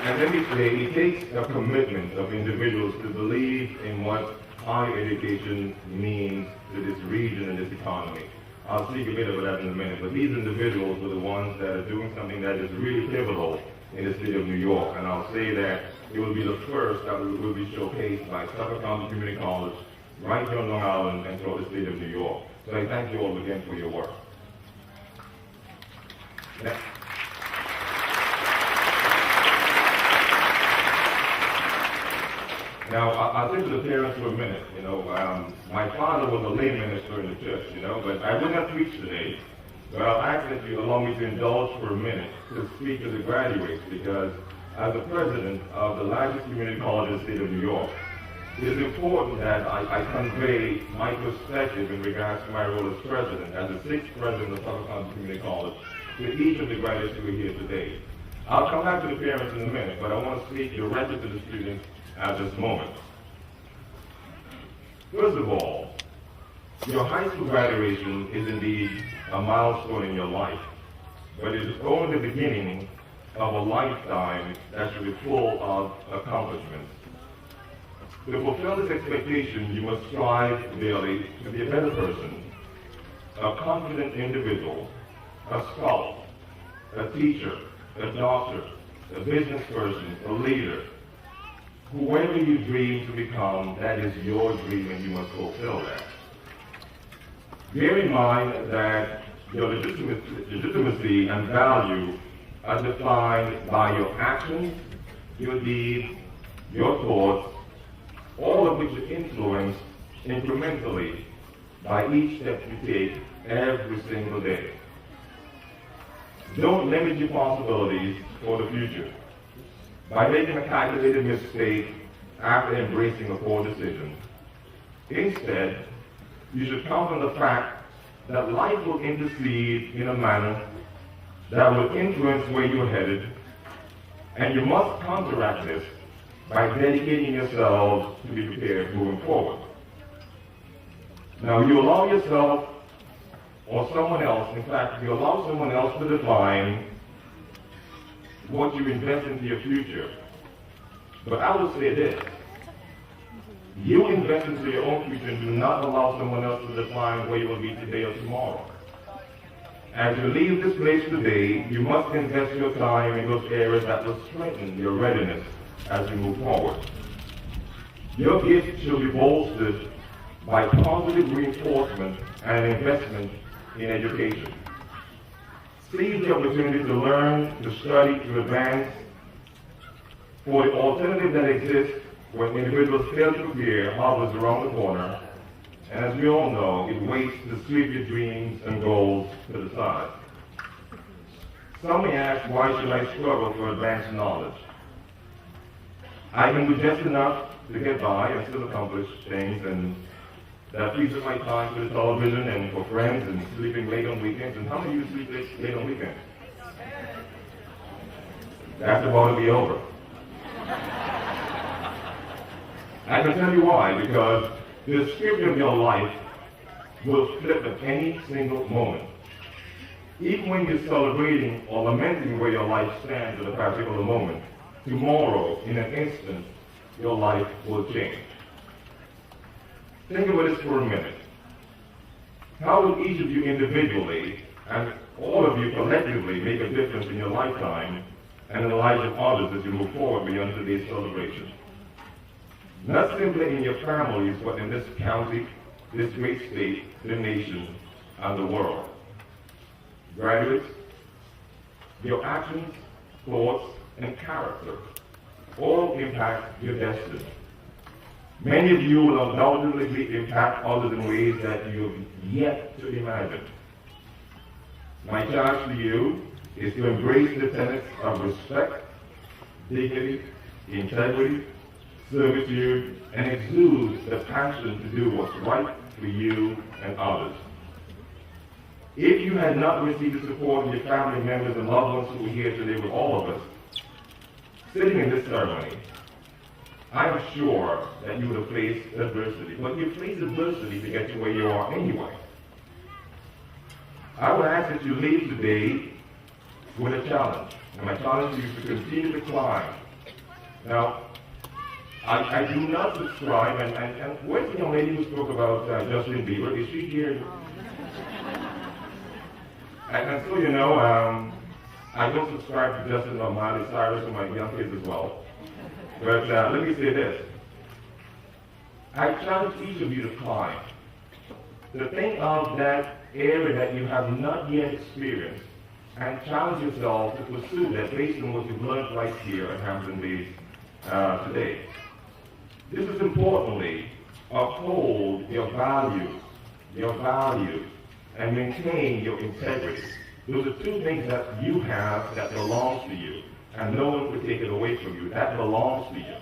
Speaker 9: And let me say, it takes a commitment of individuals to believe in what higher education means to this region and this economy. I'll speak a bit about that in a minute, but these individuals are the ones that are doing something that is really pivotal in the city of New York, and I'll say that it will be the first that will be showcased by Suffolk County Community College right here on Long Island and throughout the state of New York. So I thank you all again for your work. Next. Now, I'll take the parents for a minute. My father was a lay minister in the church, but I will not preach today. But I'll ask that you allow me to indulge for a minute to speak to the graduates, because as the president of the largest community college in the state of New York, it is important that I convey my perspective in regards to my role as president, as the sixth president of Suffolk County Community College, to each of the graduates who are here today. I'll come back to the parents in a minute, but I want to speak directly to the students at this moment. First of all, your high school graduation is indeed a milestone in your life, but it is only the beginning of a lifetime that should be full of accomplishments. To fulfill this expectation, you must strive daily to be a better person, a confident individual, a scholar, a teacher, a doctor, a business person, a leader. Whoever you dream to become, that is your dream, and you must fulfill that. Bear in mind that your legitimacy and value are defined by your actions, your deeds, your thoughts, all of which are influenced incrementally by each step you take every single day. Don't limit your possibilities for the future by making a calculated mistake after embracing a poor decision. Instead, you should count on the fact that life will intercede in a manner that will influence where you're headed, and you must counteract this by dedicating yourselves to be prepared moving forward. Now, you allow yourself or someone else, in fact, you allow someone else to define what you invest into your future. But I will say this: you invest into your own future and do not allow someone else to define where you will be today or tomorrow. As you leave this place today, you must invest your time in those areas that will strengthen your readiness as you move forward. Your gifts should be bolstered by positive reinforcement and investment in education. Seize the opportunity to learn, to study, to advance. For the alternative that exists when individuals fail to prepare hovers around the corner, and as we all know, it waits to sweep your dreams and goals to the side. Some may ask, why should I struggle for advanced knowledge? I can do just enough to get by and still accomplish things, and that frees up my time for the television and for friends and sleeping late on weekends. And how many of you sleep late on weekends? That's about to be over. I can tell you why, because the script of your life will flip at any single moment. Even when you're celebrating or lamenting where your life stands at a particular moment, tomorrow, in an instant, your life will change. Think about this for a minute. How will each of you individually and all of you collectively make a difference in your lifetime and in the lives of others as you move forward beyond today's celebration? Not simply in your families, but in this county, this great state, the nation, and the world. Graduates, your actions, thoughts, and character all impact your destiny. Many of you will undoubtedly impact others in ways that you have yet to imagine. My challenge to you is to embrace the tenets of respect, dignity, integrity, servitude, and exude the passion to do what's right for you and others. If you had not received the support of your family members and loved ones who are here today with all of us, sitting in this ceremony, I'm sure that you would have faced adversity. But you faced adversity to get to where you are anyway. I would ask that you leave today with a challenge. And my challenge to you is to continue to climb. Now, I do not subscribe, and where's the young lady who spoke about Justin Bieber? Is she here? And so, you know, I don't subscribe to Justin or Miley Cyrus or my young kids as well. But let me say this. I challenge each of you to climb. To think of that area that you have not yet experienced and challenge yourself to pursue that based on what you've learned right here at Hampton Bays today. This is importantly, uphold your values, and maintain your integrity. Those are two things that you have that belongs to you, and no one can take it away from you. That belongs to you.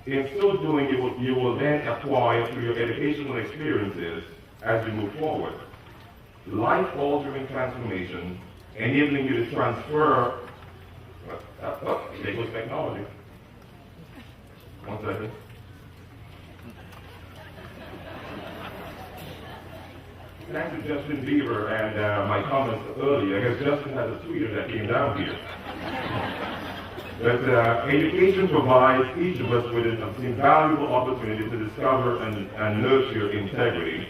Speaker 9: In so doing, you will then acquire through your educational experiences as you move forward, life-altering transformation, enabling you to transfer. There goes technology. 1 second. Thanks to Justin Bieber and my comments earlier. I guess Justin has a tweeter that came down here. But education provides each of us with an invaluable opportunity to discover and nurture integrity.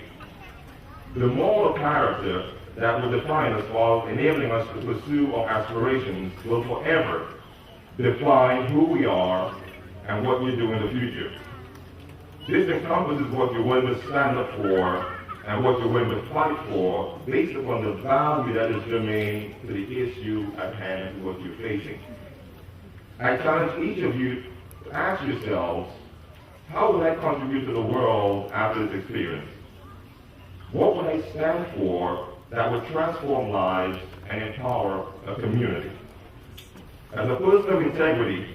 Speaker 9: The moral character that will define us while enabling us to pursue our aspirations will forever define who we are and what we do in the future. This encompasses what you're willing to stand up for and what you're willing to fight for based upon the value that is germane to the issue at hand and what you're facing. I challenge each of you to ask yourselves, how will I contribute to the world after this experience? What would I stand for that would transform lives and empower a community? As a person of integrity,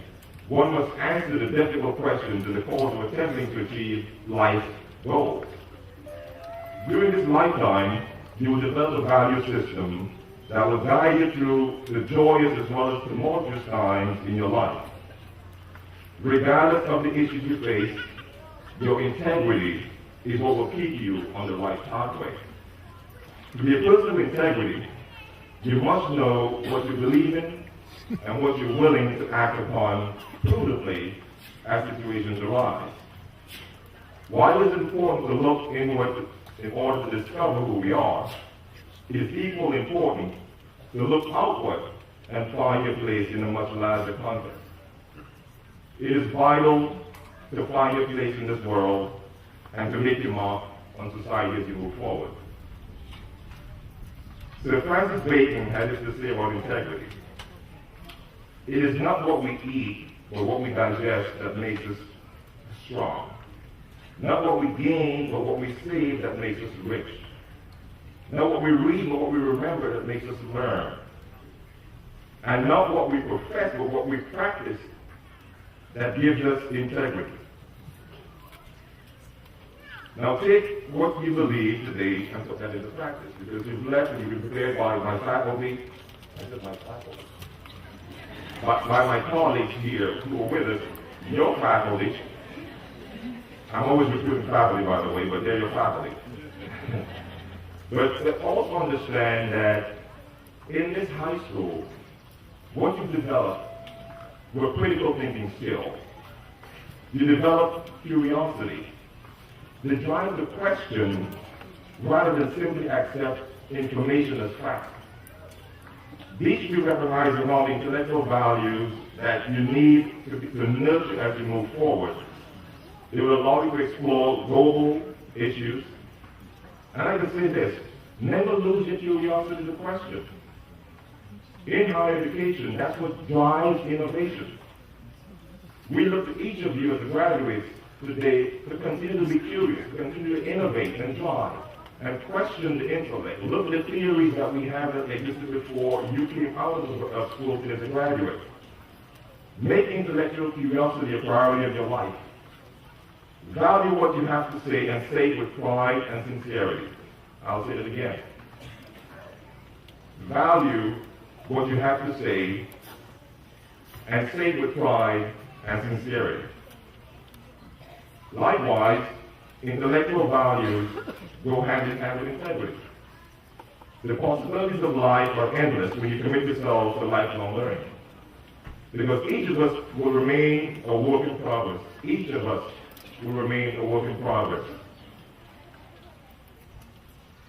Speaker 9: one must answer the difficult questions in the course of attempting to achieve life's goals. During this lifetime, you will develop a value system that will guide you through the joyous as well as tumultuous times in your life. Regardless of the issues you face, your integrity is what will keep you on the right pathway. To be a person of integrity, you must know what you believe in and what you're willing to act upon prudently as situations arise. While it is important to look inward in order to discover who we are, it is equally important to look outward and find your place in a much larger context. It is vital to find your place in this world and to make your mark on society as you move forward. Sir Francis Bacon had this to say about integrity. It is not what we eat or what we digest that makes us strong. Not what we gain or what we save that makes us rich. Not what we read or what we remember that makes us learn. And not what we profess but what we practice that gives us integrity. Now take what you believe today and put that into practice, because you've left and you've been prepared by my faculty, by my colleagues here who are with us, your faculty. I'm always recruiting faculty, by the way, but they're your faculty. But also understand that in this high school, what you develop were critical thinking skills. You develop curiosity, the drive to question rather than simply accept information as fact. These should be recognized among the intellectual values that you need to nurture as you move forward. It will allow you to explore global issues. And I can say this, never lose your curiosity to question. In higher education, that's what drives innovation. We look to each of you as graduates today to continue to be curious, to continue to innovate and drive, and question the intellect. Look at the theories that we have that existed before you came out of school as a graduate. Make intellectual curiosity a priority of your life. Value what you have to say and say it with pride and sincerity. I'll say it again. Value what you have to say and say it with pride and sincerity. Likewise, intellectual values go hand in hand with integrity. The possibilities of life are endless when you commit yourself to lifelong learning. Because each of us will remain a work in progress. Each of us will remain a work in progress.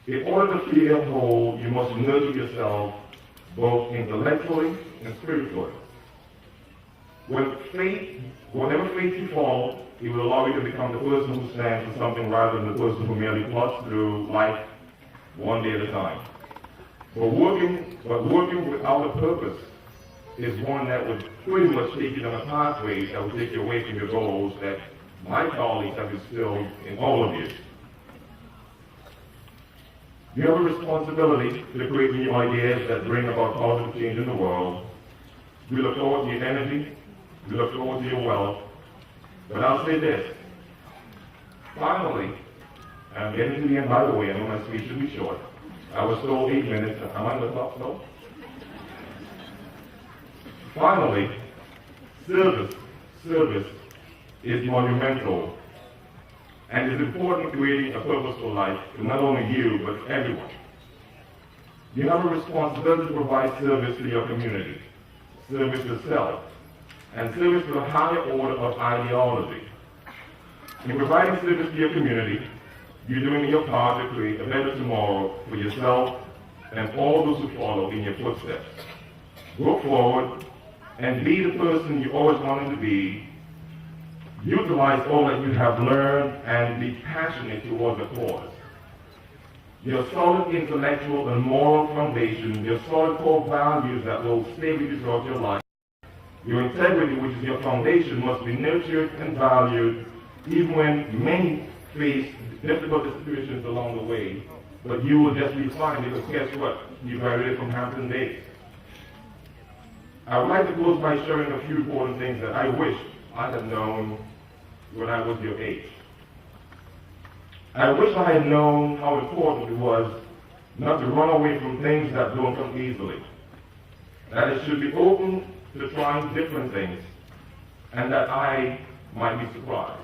Speaker 9: In order to feel whole, you must nurture yourself both intellectually and spiritually. Whatever faith you follow, it will allow you to become the person who stands for something rather than the person who merely plods through life one day at a time. But working without a purpose is one that would pretty much take you down a pathway that would take you away from your goals that my colleagues have instilled in all of you. You have a responsibility to create new ideas that bring about positive change in the world. We look forward to your energy. We look forward to your wealth. But I'll say this. Finally, I'm getting to the end, by the way. I know my speech should be short. I was told 8 minutes. Am I on the clock? No? Finally, service is monumental and is important in creating a purposeful life for not only you, but everyone. You have a responsibility to provide service to your community, service to self, and service to a higher order of ideology. In providing service to your community, you're doing your part to create a better tomorrow for yourself and all those who follow in your footsteps. Go forward and be the person you always wanted to be. Utilize all that you have learned and be passionate toward the cause. Your solid intellectual and moral foundation, your solid core values that will stay with you throughout your life. Your integrity, which is your foundation, must be nurtured and valued even when many face difficult situations along the way. But you will just be fine because guess what? You graduated from Hampton Days. I would like to close by sharing a few important things that I wish I had known when I was your age. I wish I had known how important it was not to run away from things that don't come easily. That it should be open to trying different things, and that I might be surprised.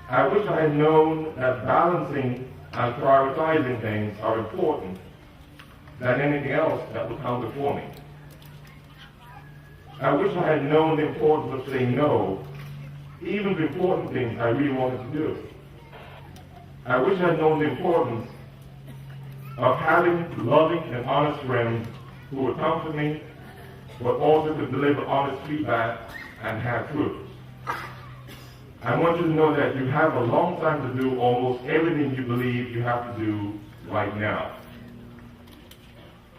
Speaker 9: I wish I had known that balancing and prioritizing things are important than anything else that would come before me. I wish I had known the importance of saying no, even to important things I really wanted to do. I wish I had known the importance of having loving and honest friends who would comfort me, but also to deliver honest feedback and have truth. I want you to know that you have a long time to do almost everything you believe you have to do right now.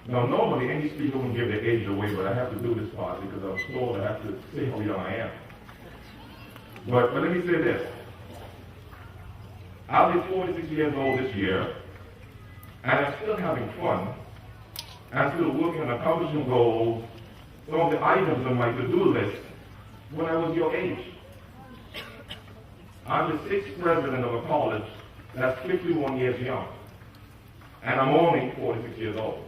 Speaker 9: Now, normally any speaker would give their age away, but I have to do this part because I was told I have to say how young I am. But let me say this. I'll be 46 years old this year, and I'm still having fun. I'm still working on accomplishing goals, some of the items on my to-do list when I was your age. I'm the 6th president of a college that's 51 years young, and I'm only 46 years old.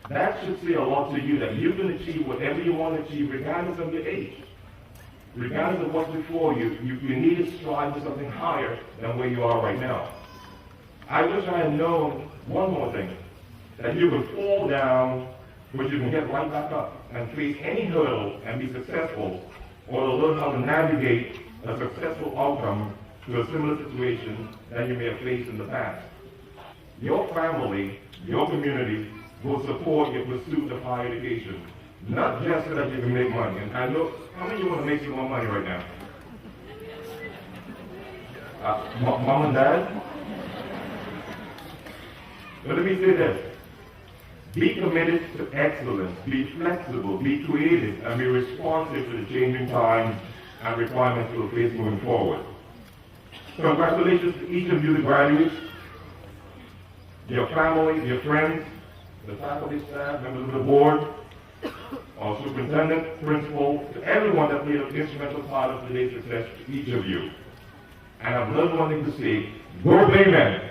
Speaker 9: That should say a lot to you that you can achieve whatever you want to achieve regardless of your age. Regardless of what's before you, you need to strive for something higher than where you are right now. I wish I had known one more thing, that you could fall down, but you can get right back up and face any hurdle and be successful, or to learn how to navigate a successful outcome to a similar situation that you may have faced in the past. Your family, your community will support your pursuit of higher education, not just so that you can make money. And I know, how many of you want to make some more money right now? Mom and Dad? But let me say this. Be committed to excellence, be flexible, be creative, and be responsive to the changing times and requirements we'll face moving forward. Congratulations to each of you, the graduates, your families, your friends, the faculty, staff, members of the board, our superintendent, principal, to everyone that played an instrumental part of today's success, to each of you. And I've learned one thing to say, go Baymen!